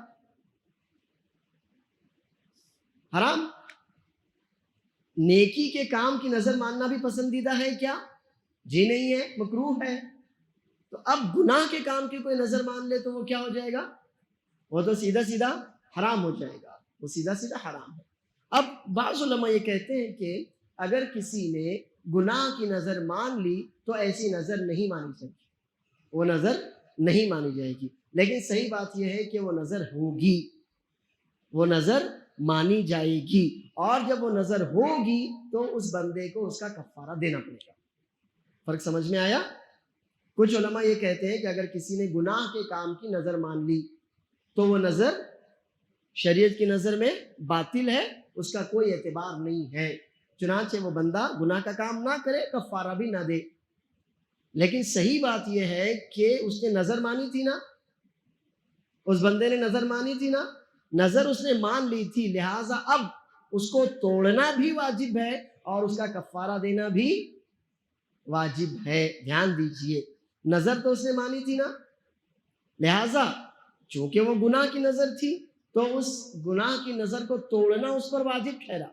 حرام۔ نیکی کے کام کی نظر ماننا بھی پسندیدہ ہے کیا؟ جی نہیں ہے، مکروہ ہے۔ تو اب گناہ کے کام کی کوئی نظر مان لے تو وہ کیا ہو جائے گا؟ وہ تو سیدھا سیدھا حرام ہو جائے گا، وہ سیدھا سیدھا حرام ہے۔ اب بعض علماء یہ کہتے ہیں کہ اگر کسی نے گناہ کی نظر مان لی تو ایسی نظر نہیں مانی جائے گی، وہ نظر نہیں مانی جائے گی، لیکن صحیح بات یہ ہے کہ وہ نظر ہوگی، وہ نظر مانی جائے گی، اور جب وہ نظر ہوگی تو اس بندے کو اس کا کفارہ دینا پڑے گا۔ فرق سمجھ میں آیا؟ کچھ علماء یہ کہتے ہیں کہ اگر کسی نے گناہ کے کام کی نظر مان لی تو وہ نظر شریعت کی نظر میں باطل ہے، اس کا کوئی اعتبار نہیں ہے، چنانچہ وہ بندہ گناہ کا کام نہ کرے، کفارہ بھی نہ دے۔ لیکن صحیح بات یہ ہے کہ اس نے نظر مانی تھی نا، اس بندے نے نظر مانی تھی نا، نظر اس نے مان لی تھی، لہٰذا اب اس کو توڑنا بھی واجب ہے اور اس کا کفارہ دینا بھی واجب ہے۔ دھیان دیجئے، نظر تو اس نے مانی تھی نا، لہٰذا چونکہ وہ گناہ کی نظر تھی تو اس گناہ کی نظر کو توڑنا اس پر واجب ٹھہرا،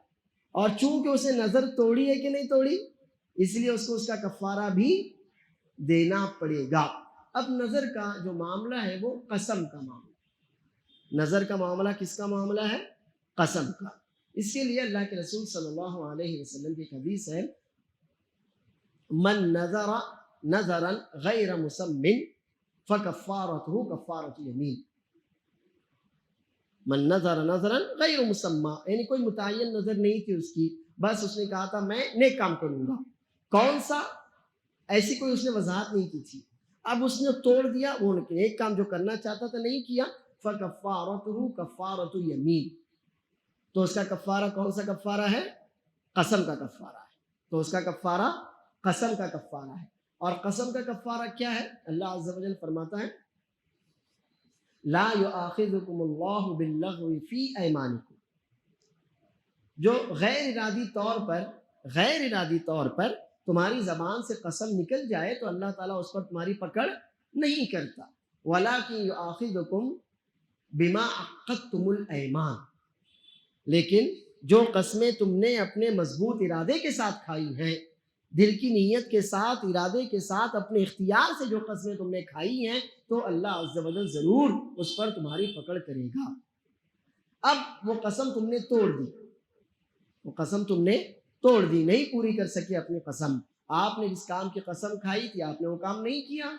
اور چونکہ اس نے نظر توڑی ہے کہ نہیں توڑی، اس لیے اس کو اس کا کفارہ بھی دینا پڑے گا۔ اب نظر کا جو معاملہ ہے وہ قسم کا معاملہ ہے۔ نظر کا معاملہ کس کا معاملہ ہے؟ قسم کا۔ اس کے لیے اللہ کے رسول صلی اللہ علیہ وسلم کی حدیث ہے، من نظر نظرا غیر مسمن فکفارتہ کفارۃ یمین۔ من نظر نظرا غیر مسمى، یعنی کوئی متعین نظر نہیں تھی اس کی، بس اس نے کہا تھا میں نیک کام کروں گا، کون سا؟ ایسی کوئی اس نے وضاحت نہیں کی تھی، اب اس نے توڑ دیا، وہ ایک کام جو کرنا چاہتا تھا نہیں کیا، فکفارتہ کفارۃ یمین، تو اس کا کفارہ کون سا کفارہ ہے؟ قسم کا کفارہ ہے۔ تو اس کا کفارہ قسم کا کفارہ ہے۔ اور قسم کا کفارہ کیا ہے؟ اللہ عز و جل فرماتا ہے لا یؤاخذکم اللہ باللغو فی ایمانکم، جو غیر ارادی طور پر تمہاری زبان سے قسم نکل جائے تو اللہ تعالیٰ اس پر تمہاری پکڑ نہیں کرتا، وَلَٰكِن يُؤَاخِذُكُم بِمَا عَقَّدتُّمُ الْأَيْمَانَ، لیکن جو قسمیں تم نے اپنے مضبوط ارادے کے ساتھ کھائی ہیں، دل کی نیت کے ساتھ، ارادے کے ساتھ، اپنے اختیار سے جو قسمیں تم نے کھائی ہیں تو اللہ عز و جل ضرور اس پر تمہاری پکڑ کرے گا۔ اب وہ قسم تم نے توڑ دی، وہ قسم تم نے توڑ دی، نہیں پوری کر سکے اپنی قسم، آپ نے جس کام کی قسم کھائی تھی آپ نے وہ کام نہیں کیا،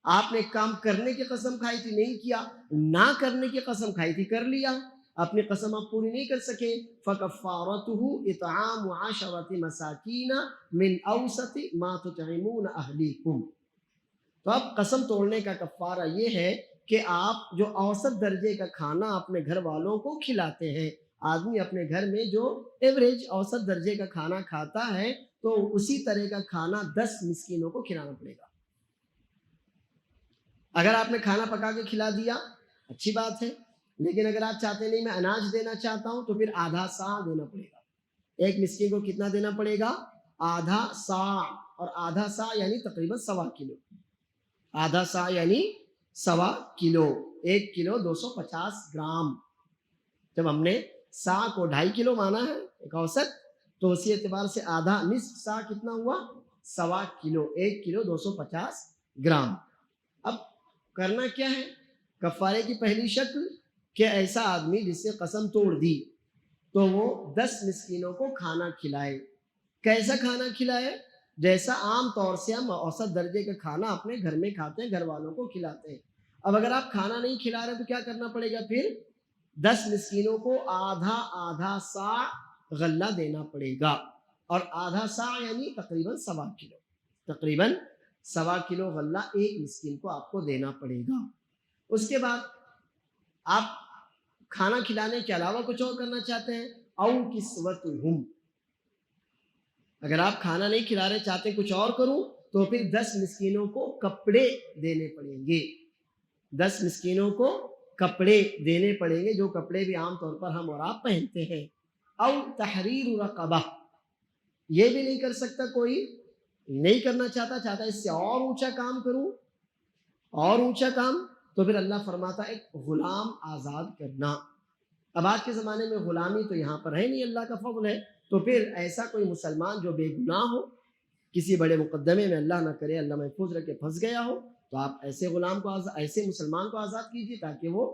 آپ نے کام کرنے کی قسم کھائی تھی نہیں کیا، نہ کرنے کی قسم کھائی تھی کر لیا، اپنی قسم آپ پوری نہیں کر سکے، فَكَفَّارَتُهُ إِطْعَامُ عَشَرَةِ مَسَاكِينَ مِنْ أَوْسَطِ مَا تُطْعِمُونَ أَهْلِيكُمْ۔ تو اب قسم توڑنے کا کفارہ یہ ہے کہ آپ جو اوسط درجے کا کھانا اپنے گھر والوں کو کھلاتے ہیں، آدمی اپنے گھر میں جو ایوریج اوسط درجے کا کھانا کھاتا ہے تو اسی طرح کا کھانا 10 مسکینوں کو کھلانا پڑے گا۔ اگر آپ نے کھانا پکا کے کھلا دیا اچھی بات ہے، لیکن اگر آپ چاہتے نہیں میں اناج دینا چاہتا ہوں تو پھر آدھا صاع دینا پڑے گا۔ ایک مسکین کو کتنا دینا پڑے گا؟ آدھا صاع، اور آدھا صاع یعنی تقریباً 1.25 کلو، آدھا صاع یعنی 1.25 کلو، 1 کلو 250 گرام۔ جب ہم نے صاع کو 2.5 کلو مانا ہے ایک اوسط، تو اسی اعتبار سے آدھا نصف صاع کتنا ہوا؟ 1.25 کلو، 1 کلو 250 گرام۔ اب کرنا کیا ہے؟ کفارے کی پہلی شکل کہ ایسا آدمی جس سے قسم توڑ دی تو وہ 10 مسکینوں کو کھانا کھلائے۔ کیسا کھانا کھلائے؟ جیسا عام طور سے ہم اوسط درجے کا کھانا اپنے گھر میں کھاتے ہیں، گھر والوں کو کھلاتے ہیں۔ اب اگر آپ کھانا نہیں کھلا رہے تو کیا کرنا پڑے گا؟ پھر 10 مسکینوں کو آدھا صاع غلہ دینا پڑے گا، اور آدھا صاع یعنی تقریباً 1.25 کلو، تقریباً 1.25 کلو غلہ ایک مسکین کو آپ کو دینا پڑے گا۔ اس کے بعد آپ کھانا کھلانے کے علاوہ کچھ اور کرنا چاہتے ہیں، او کسوتہم، اگر آپ کھانا نہیں کھلا رہے چاہتے کچھ اور کروں تو پھر 10 مسکینوں کو کپڑے دینے پڑیں گے، 10 مسکینوں کو کپڑے دینے پڑیں گے جو کپڑے بھی عام طور پر ہم اور آپ پہنتے ہیں. او تحریر رقبہ، یہ بھی نہیں کر سکتا کوئی، نہیں کرنا چاہتا اس سے اور اونچا کام کروں، اور اونچا کام، تو پھر اللہ فرماتا ہے ایک غلام آزاد کرنا. اب آج کے زمانے میں غلامی تو یہاں پر ہے نہیں، اللہ کا فضل ہے. تو پھر ایسا کوئی مسلمان جو بے گناہ ہو، کسی بڑے مقدمے میں اللہ نہ کرے، اللہ محفوظ رکھے، پھنس گیا ہو، تو آپ ایسے غلام کو ایسے مسلمان کو آزاد کیجیے تاکہ وہ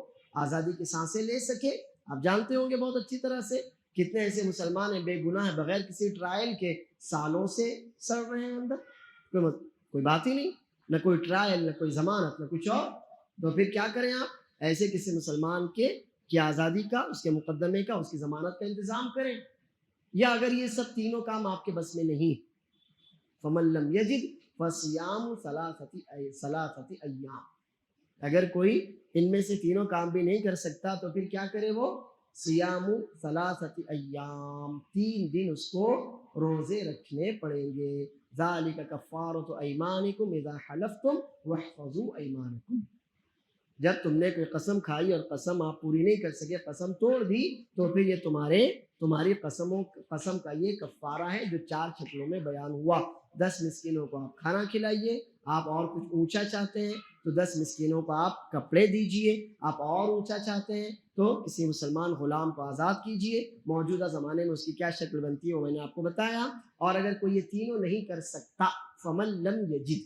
آزادی کی سانسیں لے سکے. آپ جانتے ہوں گے بہت اچھی طرح سے کتنے ایسے مسلمان ہیں بے گناہ ہیں، بغیر کسی ٹرائل کے سالوں سے سڑ رہے ہیں اندر، کوئی بات ہی نہیں، نہ کوئی ٹرائل، نہ کوئی ضمانت، نہ کچھ اور. تو پھر کیا کریں آپ؟ ایسے کسی مسلمان کی آزادی کا، اس کے مقدمے کا، اس کی ضمانت کا انتظام کریں. یا اگر یہ سب تینوں کام آپ کے بس میں نہیں، فمن لم یجد فصیام ثلاثۃ ایام، اگر کوئی ان میں سے تینوں کام بھی نہیں کر سکتا تو پھر کیا کرے وہ؟ صیام ثلاثۃ ایام، 3 دن اس کو روزے رکھنے پڑیں گے. ذالک کفارۃ ایمانکم اذا حلفتم واحفظوا ایمانکم، جب تم نے کوئی قسم کھائی اور قسم آپ پوری نہیں کر سکے، قسم توڑ دی، تو پھر یہ تمہاری قسم کا یہ کفارہ ہے جو 4 شکلوں میں بیان ہوا. 10 مسکینوں کو آپ کھانا کھلائیے، آپ اور کچھ اونچا چاہتے ہیں تو 10 مسکینوں کو آپ کپڑے دیجئے، آپ اور اونچا چاہتے ہیں تو کسی مسلمان غلام کو آزاد کیجئے. موجودہ زمانے میں اس کی کیا شکل بنتی ہے وہ میں نے آپ کو بتایا. اور اگر کوئی یہ تینوں نہیں کر سکتا، فمن لم یجد،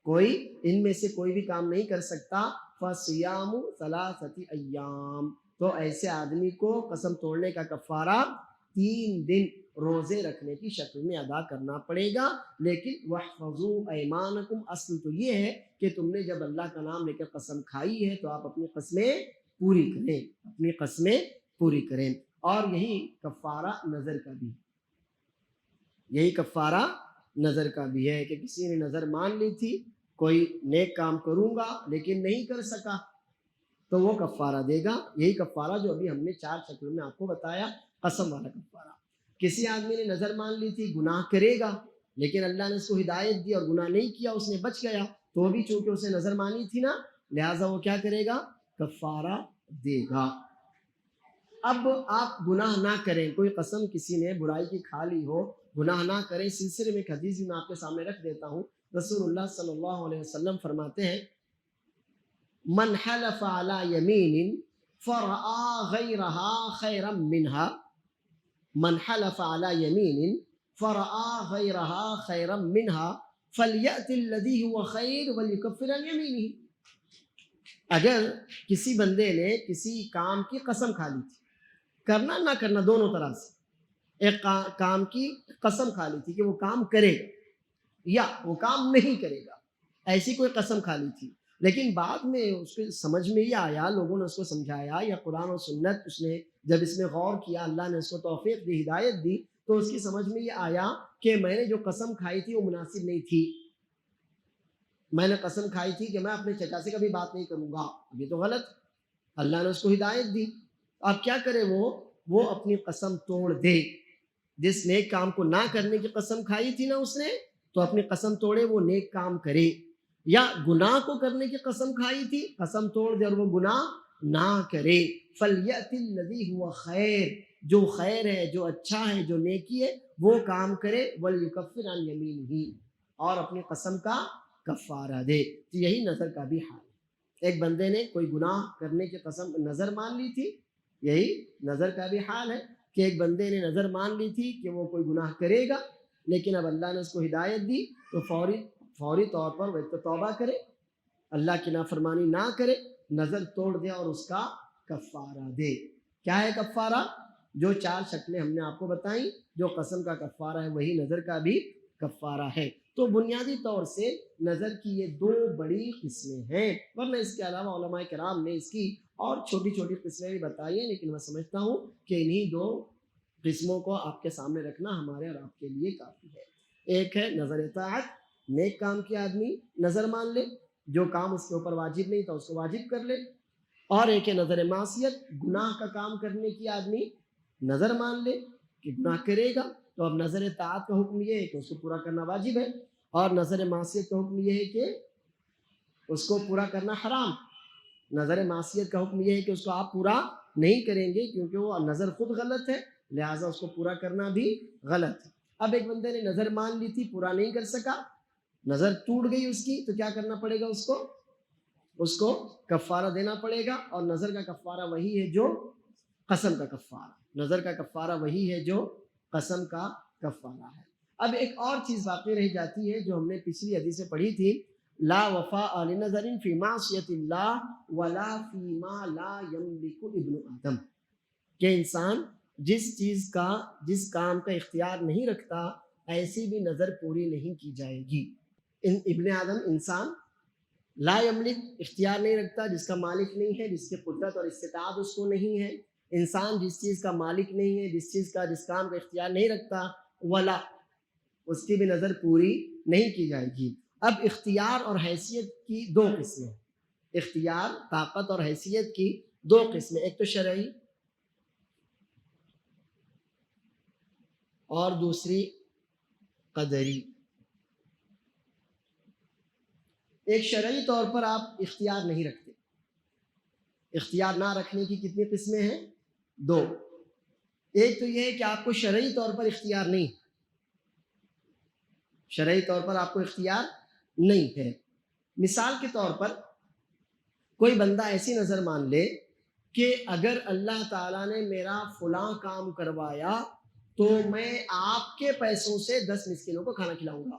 کوئی ان میں سے کوئی بھی کام نہیں کر سکتا، فصیام ثلاثۃ ایام، تو ایسے آدمی کو قسم توڑنے کا کفارہ 3 دن روزے رکھنے کی شکل میں ادا کرنا پڑے گا. لیکن واحفظوا ایمانکم، اصل تو یہ ہے کہ تم نے جب اللہ کا نام لے کر قسم کھائی ہے تو آپ اپنی قسمیں پوری کریں، اپنی قسمیں پوری کریں. اور یہی کفارہ نظر کا بھی، یہی کفارہ نظر کا بھی ہے کہ کسی نے نظر مان لی تھی کوئی نیک کام کروں گا لیکن نہیں کر سکا تو وہ کفارہ دے گا. یہی کفارہ جو ابھی ہم نے 4 شکلوں میں آپ کو بتایا، قسم والا کفارہ. کسی آدمی نے نظر مان لی تھی گناہ کرے گا لیکن اللہ نے اس کو ہدایت دی اور گناہ نہیں کیا، اس نے بچ گیا، تو بھی چونکہ اسے نظر مانی تھی نا، لہٰذا وہ کیا کرے گا؟ کفارہ دے گا. اب آپ گناہ نہ کریں، کوئی قسم کسی نے برائی کی کھا لی ہو، گناہ نہ کریں. سلسلے میں ایک حدیث بھی میں آپ کے سامنے رکھ دیتا ہوں. رسول اللہ صلی اللہ علیہ وسلم فرماتے ہیں من حلف علی یمین فرآ غیرہا خیرا منہا، من حلف علی یمین فرآ غیرہا خیرا منہا فلیأت الذی هو خیر ولیکفر عن یمینہ. اگر کسی بندے نے کسی کام کی قسم کھا لی تھی، کرنا نہ کرنا دونوں طرح سے، ایک کام کی قسم کھا لی تھی کہ وہ کام کرے گا یا وہ کام نہیں کرے گا، ایسی کوئی قسم کھا لی تھی، لیکن بعد میں اس کو سمجھ میں یہ آیا، لوگوں نے اس کو سمجھایا یا قرآن و سنت اس نے جب اس میں غور کیا، اللہ نے اس کو توفیق دی، ہدایت دی، تو اس کی سمجھ میں یہ آیا کہ میں نے جو قسم کھائی تھی وہ مناسب نہیں تھی. میں نے قسم کھائی تھی کہ میں اپنے چچا سے کبھی بات نہیں کروں گا، یہ تو غلط. اللہ نے اس کو ہدایت دی، اب کیا کرے وہ اپنی قسم توڑ دے. جس نیک کام کو نہ کرنے کی قسم کھائی تھی نا اس نے، تو اپنی قسم توڑے، وہ نیک کام کرے. یا گناہ کو کرنے کی قسم کھائی تھی، قسم توڑ دے اور وہ گناہ نہ کرے. فَلْيَأْتِ الَّذِي هُوَ خیر، جو خیر ہے، جو اچھا ہے، جو نیکی ہے وہ کام کرے. وَلْيُكَفِّرْ عَنْ يَمِينِهِ، اور اپنی قسم کا کفارہ دے. تو یہی نظر کا بھی حال ہے. ایک بندے نے کوئی گناہ کرنے کی قسم نظر مان لی تھی، یہی نظر کا بھی حال ہے کہ ایک بندے نے نظر مان لی تھی کہ وہ کوئی گناہ کرے گا، لیکن اب اللہ نے اس کو ہدایت دی تو فوری طور پر وہ توبہ کرے، اللہ کی نافرمانی نہ کرے، نظر توڑ دے اور اس کا کفارہ دے. کیا ہے کفارہ؟ جو 4 شکلیں ہم نے آپ کو بتائیں، جو قسم کا کفارہ ہے وہی نظر کا بھی کفارہ ہے. تو بنیادی طور سے نظر کی یہ 2 بڑی قسمیں ہیں، ورنہ اس کے علاوہ علماء کرام نے اس کی اور چھوٹی چھوٹی قسمیں بھی بتائی ہیں، لیکن میں سمجھتا ہوں کہ انہی 2 قسموں کو آپ کے سامنے رکھنا ہمارے اور آپ کے لیے کافی ہے. ایک ہے نظر اطاعت، نیک کام کی آدمی نظر مان لے، جو کام اس کے اوپر واجب نہیں تھا اس کو واجب کر لے. اور ایک ہے نظر معصیت، گناہ کا کام کرنے کی آدمی نظر مان لے کہ گناہ کرے گا، تو اب نظر اطاعت کا حکم یہ ہے کہ اس کو پورا کرنا واجب ہے، اور نظر معصیت کا حکم یہ ہے کہ اس کو پورا کرنا حرام. نظر معصیت کا حکم یہ ہے کہ اس کو آپ پورا نہیں کریں گے، کیونکہ وہ نظر خود غلط ہے، لہٰذا اس کو پورا کرنا بھی غلط ہے۔ اب ایک بندے نے نظر مان لی تھی، پورا نہیں کر سکا، نظر ٹوٹ گئی اس کی، تو کیا کرنا پڑے گا اس کو کفارہ دینا پڑے گا، اور نظر کا کفارہ وہی ہے جو قسم کا کفارہ، نظر کا کفارہ وہی ہے جو قسم کا کفارہ ہے۔ اب ایک اور چیز باقی رہ جاتی ہے جو ہم نے پچھلی حدیث سے پڑھی تھی، لا وفاء لنظر فی معصیت اللہ ولا فیما لا یملک ابن آدم، کہ انسان جس کام کا اختیار نہیں رکھتا، ایسی بھی نظر پوری نہیں کی جائے گی۔ ابن آدم انسان لا یملک اختیار نہیں رکھتا، جس کا مالک نہیں ہے، جس کی قدرت اور استطاعت اس کو نہیں ہے، انسان جس چیز کا مالک نہیں ہے، جس کام کا اختیار نہیں رکھتا، ولا اس کی بھی نظر پوری نہیں کی جائے گی۔ اب اختیار اور حیثیت کی دو قسمیں، اختیار طاقت اور حیثیت کی دو قسمیں، ایک تو شرعی اور دوسری قدری۔ ایک شرعی طور پر آپ اختیار نہیں رکھتے، اختیار نہ رکھنے کی کتنی قسمیں ہیں؟ دو۔ ایک تو یہ ہے کہ آپ کو شرعی طور پر اختیار نہیں، شرعی طور پر آپ کو اختیار نہیں ہے۔ مثال کے طور پر کوئی بندہ ایسی نظر مان لے کہ اگر اللہ تعالیٰ نے میرا فلاں کام کروایا تو میں آپ کے پیسوں سے 10 مسکینوں کو کھانا کھلاؤں گا۔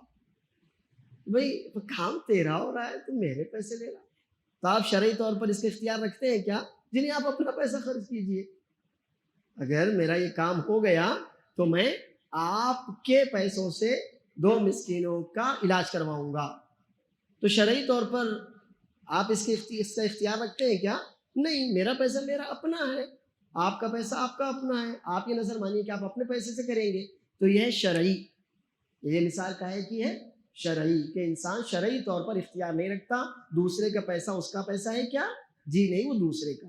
بھئی کام تیرا ہو رہا ہے، تو میرے پیسے لے رہا، تو آپ شرعی طور پر اس کا اختیار رکھتے ہیں کیا؟ جنہیں آپ اپنا پیسہ خرچ کیجئے، اگر میرا یہ کام ہو گیا تو میں آپ کے پیسوں سے 2 مسکینوں کا علاج کرواؤں گا۔ تو شرعی طور پر آپ اس کا اختیار رکھتے ہیں کیا؟ نہیں، میرا پیسہ میرا اپنا ہے، آپ کا پیسہ آپ کا اپنا ہے، آپ یہ نظر مانیے کہ آپ اپنے پیسے سے کریں گے، تو یہ ہے شرعی۔ یہ مثال کہے کی ہے؟ شرعی، کہ انسان شرعی طور پر اختیار نہیں رکھتا، دوسرے کا پیسہ اس کا پیسہ ہے کیا؟ جی نہیں، وہ دوسرے کا۔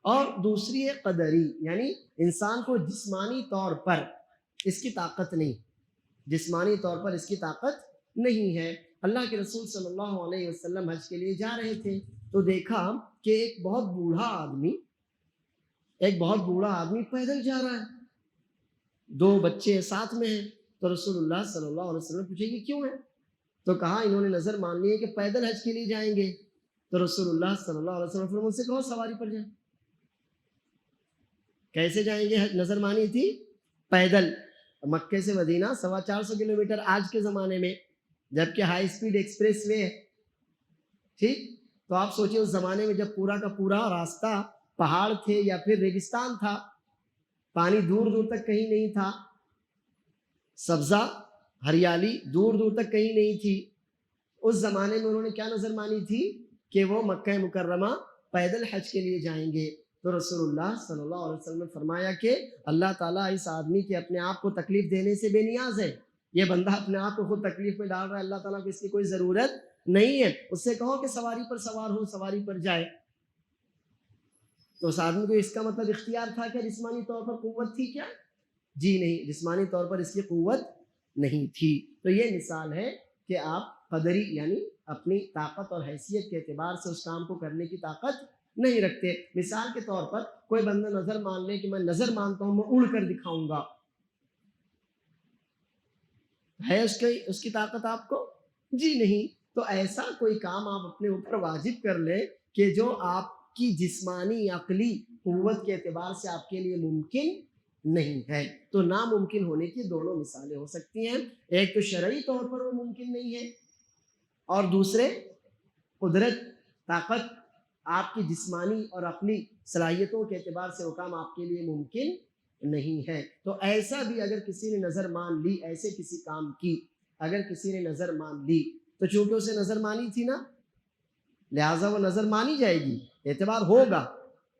اور دوسری ہے قدری، یعنی انسان کو جسمانی طور پر اس کی طاقت نہیں، جسمانی طور پر اس کی طاقت نہیں ہے۔ اللہ کے رسول صلی اللہ علیہ وسلم حج کے لیے جا رہے تھے تو دیکھا کہ ایک بہت بوڑھا آدمی پیدل جا رہا ہے، 2 بچے ساتھ میں ہیں، تو رسول اللہ صلی اللہ علیہ وسلم پوچھے کہ کیوں ہے؟ تو کہا انہوں نے نظر مان لی ہے کہ پیدل حج کے لیے جائیں گے، تو رسول اللہ صلی اللہ علیہ وسلم ان سے کہو سواری پر جائیں۔ کیسے جائیں گے؟ نظر مانی تھی پیدل، مکے سے مدینہ 450 کلومیٹر آج کے زمانے میں، جبکہ ہائی سپیڈ ایکسپریس وے ہے، ٹھیک؟ تو آپ سوچیں اس زمانے میں جب پورا کا پورا راستہ پہاڑ تھے یا پھر ریگستان تھا، پانی دور دور تک کہیں نہیں تھا، سبزہ ہریالی دور دور تک کہیں نہیں تھی، اس زمانے میں انہوں نے کیا نظر مانی تھی؟ کہ وہ مکہ مکرمہ پیدل حج کے لیے جائیں گے۔ تو رسول اللہ صلی اللہ علیہ وسلم نے فرمایا کہ اللہ تعالیٰ اس آدمی کے اپنے آپ کو تکلیف دینے سے بے نیاز ہے، یہ بندہ اپنے آپ کو خود تکلیف میں ڈال رہا ہے، اللہ تعالیٰ کو اس کی کوئی ضرورت نہیں ہے، اس سے کہو کہ سواری پر سوار ہو، سواری پر جائے۔ تو اس آدمی کو اس کا مطلب اختیار تھا کہ جسمانی طور پر قوت تھی کیا؟ جی نہیں، جسمانی طور پر اس کی قوت نہیں تھی۔ تو یہ مثال ہے کہ آپ قدری یعنی اپنی طاقت اور حیثیت کے اعتبار سے اس کام کو کرنے کی طاقت نہیں رکھتے۔ مثال کے طور پر کوئی بندہ نظر مان لے کہ میں نظر مانتا ہوں میں اڑ کر دکھاؤں گا، ہے اس کی طاقت آپ کو؟ جی نہیں۔ تو ایسا کوئی کام آپ اپنے اوپر واجب کر لیں کہ جو آپ کی جسمانی عقلی قوت کے اعتبار سے آپ کے لیے ممکن نہیں ہے، تو ناممکن ہونے کی دونوں مثالیں ہو سکتی ہیں، ایک تو شرعی طور پر وہ ممکن نہیں ہے، اور دوسرے قدرت طاقت آپ کی جسمانی اور عقلی صلاحیتوں کے اعتبار سے وہ کام آپ کے لیے ممکن نہیں ہے۔ تو ایسا بھی اگر کسی نے نظر مان لی، ایسے کسی کام کی اگر کسی نے نظر مان لی، تو چونکہ اسے نظر مانی تھی نا، لہٰذا وہ نظر مانی جائے گی، اعتبار ہوگا،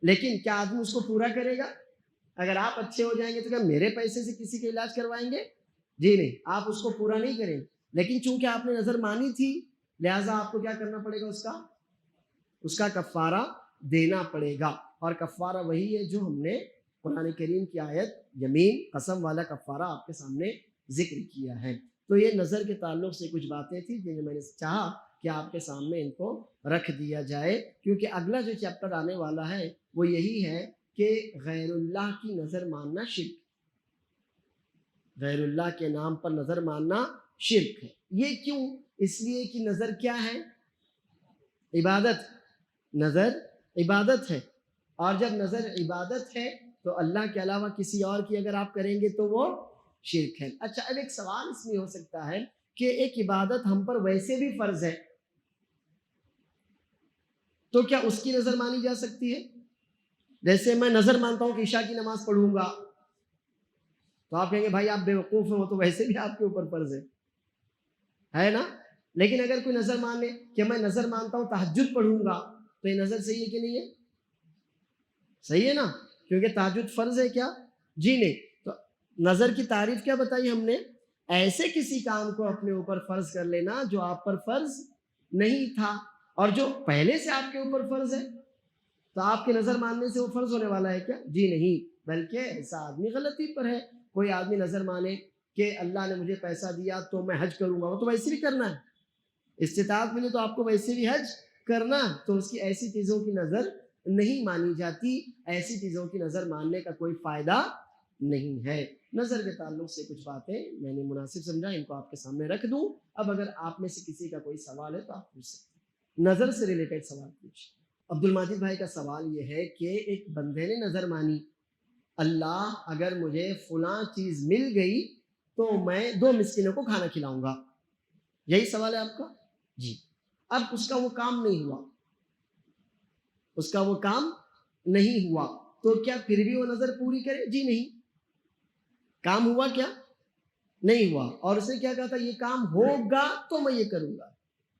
لیکن کیا آدمی اس کو پورا کرے گا؟ اگر آپ اچھے ہو جائیں گے تو کیا میرے پیسے سے کسی کا علاج کروائیں گے؟ جی نہیں، آپ اس کو پورا نہیں کریں گے، لیکن چونکہ آپ نے نظر مانی تھی لہٰذا آپ کو کیا کرنا پڑے گا؟ اس کا کفارہ دینا پڑے گا، اور کفارہ وہی ہے جو ہم نے قرآن کریم کی آیت یمین قسم والا کفارہ آپ کے سامنے ذکر کیا ہے۔ تو یہ نظر کے تعلق سے کچھ باتیں تھیں جنہیں میں نے چاہا کہ آپ کے سامنے ان کو رکھ دیا جائے، کیونکہ اگلا جو چیپٹر آنے والا ہے وہ یہی ہے کہ غیر اللہ کی نظر ماننا شرک، غیر اللہ کے نام پر نظر ماننا شرک ہے۔ یہ کیوں؟ اس لیے کہ نظر کیا ہے؟ عبادت، نظر عبادت ہے، اور جب نظر عبادت ہے تو اللہ کے علاوہ کسی اور کی اگر آپ کریں گے تو وہ شرک ہے۔ اچھا، اب ایک سوال اس میں ہو سکتا ہے کہ ایک عبادت ہم پر ویسے بھی فرض ہے، تو کیا اس کی نظر مانی جا سکتی ہے؟ جیسے میں نظر مانتا ہوں کہ عشاء کی نماز پڑھوں گا، تو آپ کہیں گے بھائی آپ بیوقوف ہیں، وہ تو ویسے بھی آپ کے اوپر فرض ہے نا؟ لیکن اگر کوئی نظر مان لے کہ میں نظر مانتا ہوں تہجد پڑھوں گا، تو یہ نظر صحیح ہے کہ نہیں ہے؟ صحیح ہے نا، کیونکہ تہجد فرض ہے کیا؟ جی نہیں۔ تو نظر کی تعریف کیا بتائی ہم نے؟ ایسے کسی کام کو اپنے اوپر فرض کر لینا جو آپ پر فرض نہیں تھا، اور جو پہلے سے آپ کے اوپر فرض ہے، تو آپ کے نظر ماننے سے وہ فرض ہونے والا ہے کیا؟ جی نہیں، بلکہ ایسا آدمی غلطی پر ہے۔ کوئی آدمی نظر مانے کہ اللہ نے مجھے پیسہ دیا تو میں حج کروں گا، وہ تو ویسے بھی کرنا ہے، استطاعت ملی تو آپ کو ویسے بھی حج کرنا ہے، تو اس کی ایسی چیزوں کی نظر نہیں مانی جاتی، ایسی چیزوں کی نظر ماننے کا کوئی فائدہ نہیں ہے۔ نظر کے تعلق سے کچھ باتیں میں نے مناسب سمجھا، ان کو آپ کے سامنے رکھ دوں۔ اب اگر آپ میں سے کسی کا کوئی سوال ہے تو آپ پوچھ سکتے ہیں، نظر سے ریلیٹڈ سوال پوچھ۔ عبد الماجد بھائی کا سوال یہ ہے کہ ایک بندے نے نظر مانی، اللہ اگر مجھے فلاں چیز مل گئی تو میں 2 مسکینوں کو کھانا کھلاؤں گا، یہی سوال ہے آپ کا؟ جی۔ اب اس کا وہ کام نہیں ہوا، اس کا وہ کام نہیں ہوا، تو کیا پھر بھی وہ نظر پوری کرے؟ جی نہیں۔ کام ہوا کیا؟ نہیں ہوا، اور اس نے کیا کہا تھا؟ یہ کام ہوگا تو میں یہ کروں گا،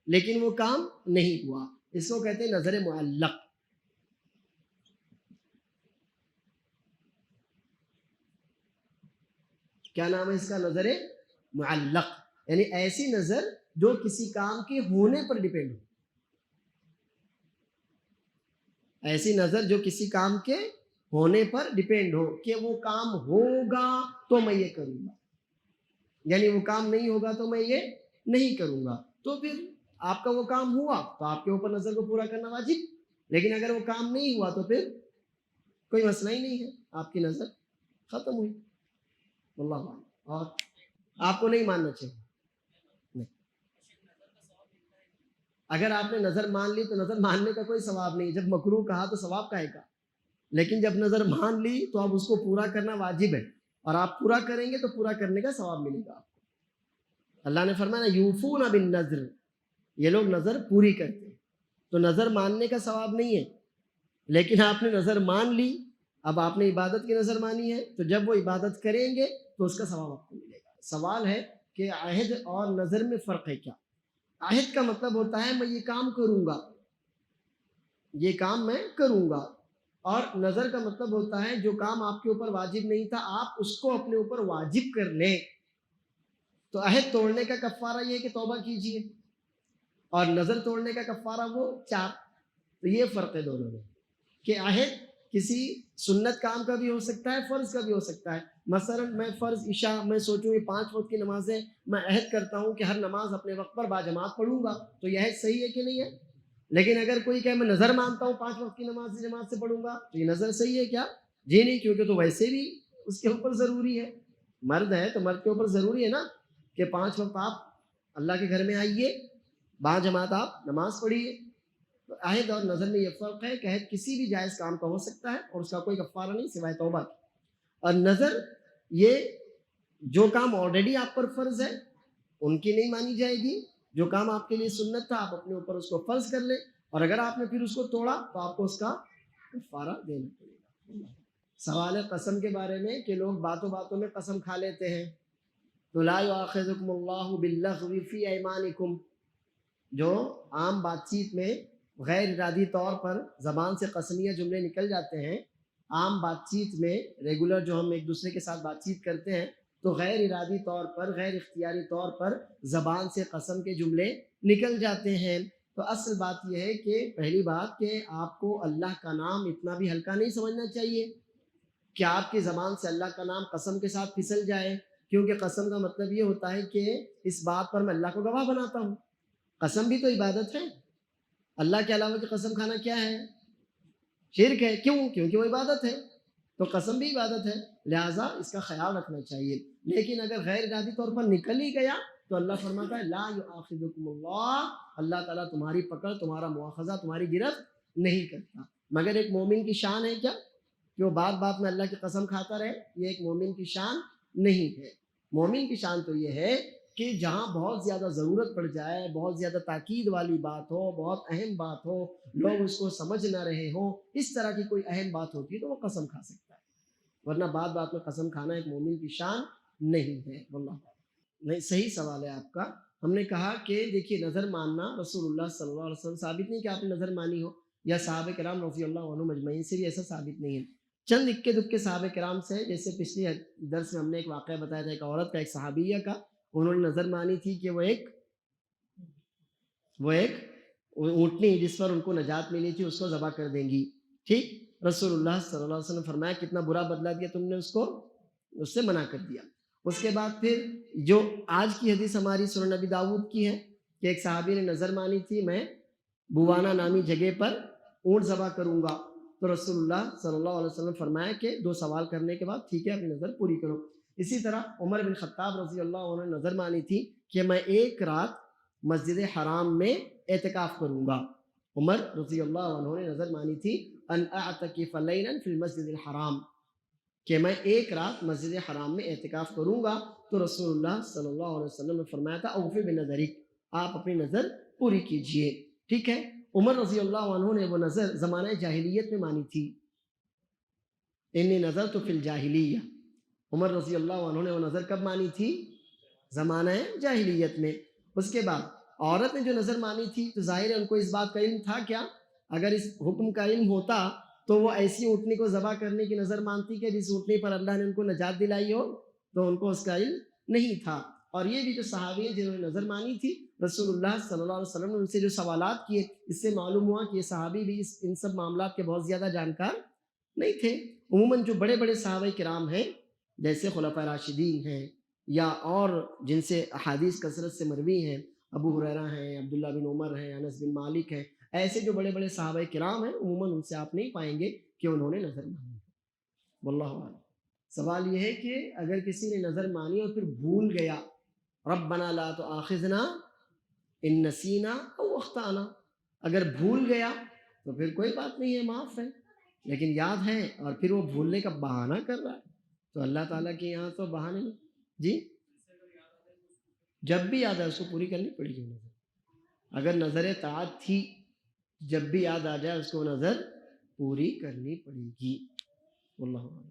لیکن وہ کام نہیں ہوا، اس کو کہتے ہیں نظر معلق۔ کیا نام ہے اس کا؟ نظر معلق، یعنی ایسی نظر جو کسی کام کے ہونے پر ڈیپینڈ ہو، ایسی نظر جو کسی کام کے ہونے پر ڈیپینڈ ہو کہ وہ کام ہوگا تو میں یہ کروں گا، یعنی وہ کام نہیں ہوگا تو میں یہ نہیں کروں گا، تو پھر آپ کا وہ کام ہوا تو آپ کے اوپر نظر کو پورا کرنا واجب، لیکن اگر وہ کام نہیں ہوا تو پھر کوئی مسئلہ ہی نہیں ہے، آپ کی نظر ختم ہوئی۔ واللہ اعلم۔ اور آپ کو نہیں ماننا چاہیے، نہیں، اگر آپ نے نظر مان لی تو نظر ماننے کا کوئی ثواب نہیں، جب مکروہ کہا تو ثواب کہے گا، لیکن جب نظر مان لی تو اب اس کو پورا کرنا واجب ہے، اور آپ پورا کریں گے تو پورا کرنے کا ثواب ملے گا آپ کو۔ اللہ نے فرمایا یوفون بالنذر، یہ لوگ نظر پوری کرتے ہیں، تو نظر ماننے کا ثواب نہیں ہے، لیکن آپ نے نظر مان لی، اب آپ نے عبادت کی نظر مانی ہے، تو جب وہ عبادت کریں گے تو اس کا ثواب آپ کو ملے گا۔ سوال ہے کہ عہد اور نظر میں فرق ہے کیا؟ عہد کا مطلب ہوتا ہے میں یہ کام کروں گا، یہ کام میں کروں گا، اور نظر کا مطلب ہوتا ہے جو کام آپ کے اوپر واجب نہیں تھا آپ اس کو اپنے اوپر واجب کر لیں۔ تو عہد توڑنے کا کفارہ یہ ہے کہ توبہ کیجئے، اور نظر توڑنے کا کفارہ وہ 4۔ تو یہ فرق ہے دونوں میں، کہ عہد کسی سنت کام کا بھی ہو سکتا ہے، فرض کا بھی ہو سکتا ہے۔ مثلا میں فرض عشاء میں سوچوں یہ 5 وقت کی نمازیں میں عہد کرتا ہوں کہ ہر نماز اپنے وقت پر باجماعت پڑھوں گا، تو یہ عہد صحیح ہے کہ نہیں ہے؟ لیکن اگر کوئی کہے میں نظر مانتا ہوں 5 وقت کی نماز جماعت سے پڑھوں گا، تو یہ نظر صحیح ہے کیا؟ جی نہیں، کیونکہ تو ویسے بھی اس کے اوپر ضروری ہے، مرد ہے تو مرد کے اوپر ضروری ہے نا کہ 5 وقت آپ اللہ کے گھر میں آئیے، باجماعت آپ نماز پڑھیے۔ تو عہد اور نظر میں یہ فرق ہے کہ عہد کسی بھی جائز کام کا ہو سکتا ہے اور اس کا کوئی کفارہ نہیں سوائے توبہ کی، اور نظر یہ جو کام آلریڈی آپ پر فرض ہے ان کی نہیں مانی جائے گی، جو کام آپ کے لیے سنت تھا آپ اپنے اوپر اس کو فرض کر لیں، اور اگر آپ نے پھر اس کو توڑا تو آپ کو اس کا کفارہ دینا پڑے گا۔ سوال ہے قسم کے بارے میں کہ لوگ باتوں باتوں میں قسم کھا لیتے ہیں، تو لا یؤاخذکم اللہ باللغو فی ایمانکم، جو عام بات چیت میں غیر ارادی طور پر زبان سے قسمیہ جملے نکل جاتے ہیں، عام بات چیت میں ریگولر جو ہم ایک دوسرے کے ساتھ بات چیت کرتے ہیں تو غیر ارادی طور پر غیر اختیاری طور پر زبان سے قسم کے جملے نکل جاتے ہیں۔ تو اصل بات یہ ہے کہ پہلی بات کہ آپ کو اللہ کا نام اتنا بھی ہلکا نہیں سمجھنا چاہیے کہ آپ کی زبان سے اللہ کا نام قسم کے ساتھ پھسل جائے، کیونکہ قسم کا مطلب یہ ہوتا ہے کہ اس بات پر میں اللہ کو گواہ بناتا ہوں، قسم بھی تو عبادت ہے. اللہ کے علاوہ کی قسم کھانا کیا ہے؟ شرک ہے. کیوں؟ کیونکہ وہ عبادت ہے. تو قسم بھی عبادت ہے، لہٰذا اس کا خیال رکھنا چاہیے. لیکن اگر غیر ارادی طور پر نکل ہی گیا تو اللہ فرماتا ہے لا یؤاخذکم اللہ، اللہ تعالیٰ تمہاری پکڑ، تمہارا مواخذہ، تمہاری گرفت نہیں کرتا. مگر ایک مومن کی شان ہے کیا کہ وہ بات بات میں اللہ کی قسم کھاتا رہے؟ یہ ایک مومن کی شان نہیں ہے. مومن کی شان تو یہ ہے کہ جہاں بہت زیادہ ضرورت پڑ جائے، بہت زیادہ تاکید والی بات ہو، بہت اہم بات ہو، لوگ اس کو سمجھ نہ رہے ہوں، اس طرح کی کوئی اہم بات ہوتی ہے تو وہ قسم کھا سکتا ہے، ورنہ بات بات میں قسم کھانا ایک مومن کی شان نہیں ہے. واللہ نہیں. صحیح سوال ہے آپ کا. ہم نے کہا کہ دیکھیے نظر ماننا رسول اللہ صلی اللہ علیہ وسلم ثابت نہیں کہ آپ نے نظر مانی ہو، یا صحابہ کرام رضی اللہ عنہم اجمعین سے بھی ایسا ثابت نہیں ہے. چند اکے دکے صحابہ کرام سے، جیسے پچھلی درس میں ہم نے ایک واقعہ بتایا تھا ایک عورت کا، ایک صحابیہ کا. انہوں نے نظر مانی تھی کہ وہ ایک اونٹنی جس پر ان کو نجات ملی تھی اس کو ذبح کر دیں گی. ٹھیک. رسول اللہ صلی اللہ علیہ وسلم فرمایا کتنا برا بدلہ دیا تم نے، اس سے منع کر دیا. اس کے بعد پھر جو آج کی حدیث ہماری سنن نبی داؤد کی ہے کہ ایک صحابی نے نظر مانی تھی میں بوانا نامی جگہ پر اونٹ ذبح کروں گا، تو رسول اللہ صلی اللہ علیہ وسلم فرمایا کہ 2 سوال کرنے کے بعد ٹھیک ہے اپنی نظر پوری کرو. اسی طرح عمر بن خطاب رضی اللہ عنہ نے نظر مانی تھی کہ میں 1 رات مسجد حرام میں اعتکاف کروں گا. عمر رضی اللہ عنہ نے نظر مانی تھی ان اعتکف لیلا فی المسجد الحرام، کہ میں 1 رات مسجد حرام میں اعتکاف کروں گا. تو رسول اللہ صلی اللہ علیہ وسلم نے فرمایا تھا اوفی بنظرک، آپ اپنی نظر پوری کیجئے. ٹھیک ہے. عمر رضی اللہ عنہ نے وہ نظر زمانہ جاہلیت میں مانی تھی. انی نظرت فی الجاہلیہ. عمر رضی اللہ عنہ نے وہ نظر کب مانی تھی؟ زمانہ جاہلیت میں. اس کے بعد عورت نے جو نظر مانی تھی تو ظاہر ہے ان کو اس بات کا علم تھا کیا؟ اگر اس حکم کا علم ہوتا تو وہ ایسی اونٹنی کو ذبح کرنے کی نظر مانتی کہ جس اونٹنی پر اللہ نے ان کو نجات دلائی ہو، تو ان کو اس کا علم نہیں تھا. اور یہ بھی جو صحابی ہیں جنہوں نے نظر مانی تھی، رسول اللہ صلی اللہ علیہ وسلم نے ان سے جو سوالات کیے، اس سے معلوم ہوا کہ یہ صحابی بھی ان سب معاملات کے بہت زیادہ جانکار نہیں تھے. عموماً جو بڑے بڑے صحابہ کرام ہیں جیسے خلفاء راشدین ہیں یا اور جن سے احادیث کثرت سے مروی ہیں، ابو ہریرہ ہیں، عبداللہ بن عمر ہیں، انس بن مالک ہیں، ایسے جو بڑے بڑے صحابہ کرام ہیں عموماً ان سے آپ نہیں پائیں گے کہ انہوں نے نظر مانی. واللہ اعلم. سوال یہ ہے کہ اگر کسی نے نظر مانی اور پھر بھول گیا، ربنا لا تؤاخذنا ان نسینا او اخطانا، اگر بھول گیا تو پھر کوئی بات نہیں ہے، معاف ہے. لیکن یاد ہے اور پھر وہ بھولنے کا بہانہ کر رہا ہے تو اللہ تعالیٰ کے یہاں تو بہانے نہیں. جی جب بھی یاد ہے اس کو پوری کرنی پڑے گی نظر. اگر نظر طاعت تھی، جب بھی یاد آ جائے اس کو نظر پوری کرنی پڑے گی. واللہ اعلم.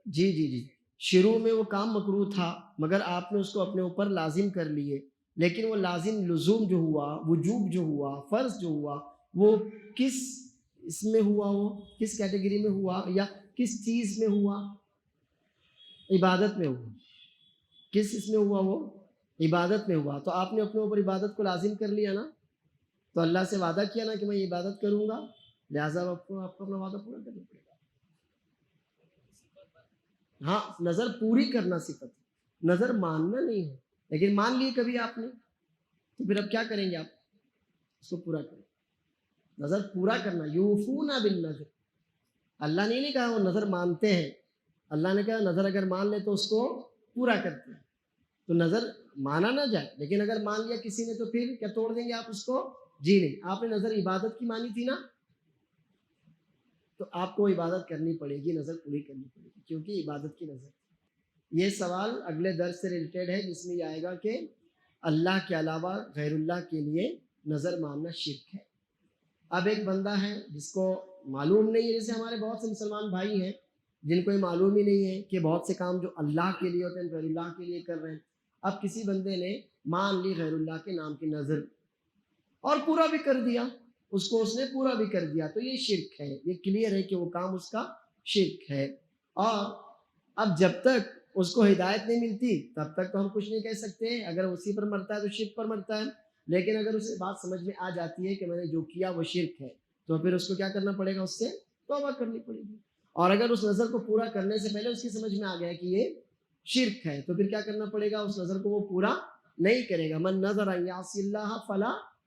جی شروع میں وہ کام مکروہ تھا مگر آپ نے اس کو اپنے اوپر لازم کر لیے، لیکن وہ لازم لزوم جو ہوا، وجوب جو ہوا، فرض جو ہوا، وہ کس اس میں ہوا، وہ کس کیٹیگری میں ہوا یا کس چیز میں ہوا؟ عبادت میں ہوا. کس اس میں ہوا؟ وہ عبادت میں ہوا. تو آپ نے اپنے اوپر عبادت کو لازم کر لیا نا، تو اللہ سے وعدہ کیا نا کہ میں یہ عبادت کروں گا، لہٰذا آپ کو اپنا وعدہ پورا کرنا پڑے گا. ہاں نظر پوری کرنا صفت ہے، نظر ماننا نہیں ہے. لیکن مان لیے کبھی آپ نے تو پھر اب کیا کریں گے؟ آپ اس کو پورا کریں. نظر پورا کرنا، یوفون بالنظر. اللہ نے نہیں کہا وہ نظر مانتے ہیں، اللہ نے کہا نظر اگر مان لے تو اس کو پورا کرتے ہیں. تو نظر مانا نہ جائے، لیکن اگر مان لیا کسی نے تو پھر کیا توڑ دیں گے آپ اس کو؟ جی نہیں. آپ نے نظر عبادت کی مانی تھی نا، تو آپ کو عبادت کرنی پڑے گی، نظر پوری کرنی پڑے گی کیونکہ عبادت کی نظر. یہ سوال اگلے درس سے ریلیٹڈ ہے جس میں یہ آئے گا کہ اللہ کے علاوہ غیر اللہ کے لیے نظر ماننا شرک ہے. اب ایک بندہ ہے جس کو معلوم نہیں ہے، جیسے ہمارے بہت سے مسلمان بھائی ہیں جن کو یہ معلوم ہی نہیں ہے کہ بہت سے کام جو اللہ کے لیے ہوتے ہیں غیر اللہ کے لیے کر رہے ہیں. اب کسی بندے نے مان لی غیر اللہ کے نام کی نظر اور پورا بھی کر دیا، اس نے پورا بھی کر دیا، تو یہ شرک ہے. یہ کلیئر ہے کہ وہ کام اس کا شرک ہے. اور اب جب تک اس کو ہدایت نہیں ملتی تب تک تو ہم کچھ نہیں کہہ سکتے. اگر اسی پر مرتا ہے تو شرک پر مرتا ہے، لیکن اگر اسے بات سمجھ میں آ جاتی ہے کہ میں نے جو کیا وہ شرک ہے تو پھر اس کو کیا کرنا پڑے گا؟ اس سے توبہ کرنی پڑے گی. اور اگر اس نظر کو پورا کرنے سے پہلے اس کی سمجھ میں آ گیا کہ یہ شرک ہے تو پھر کیا کرنا پڑے گا؟ اس نظر کو وہ پورا نہیں کرے گا. من نظر ان یعصی اللہ فلا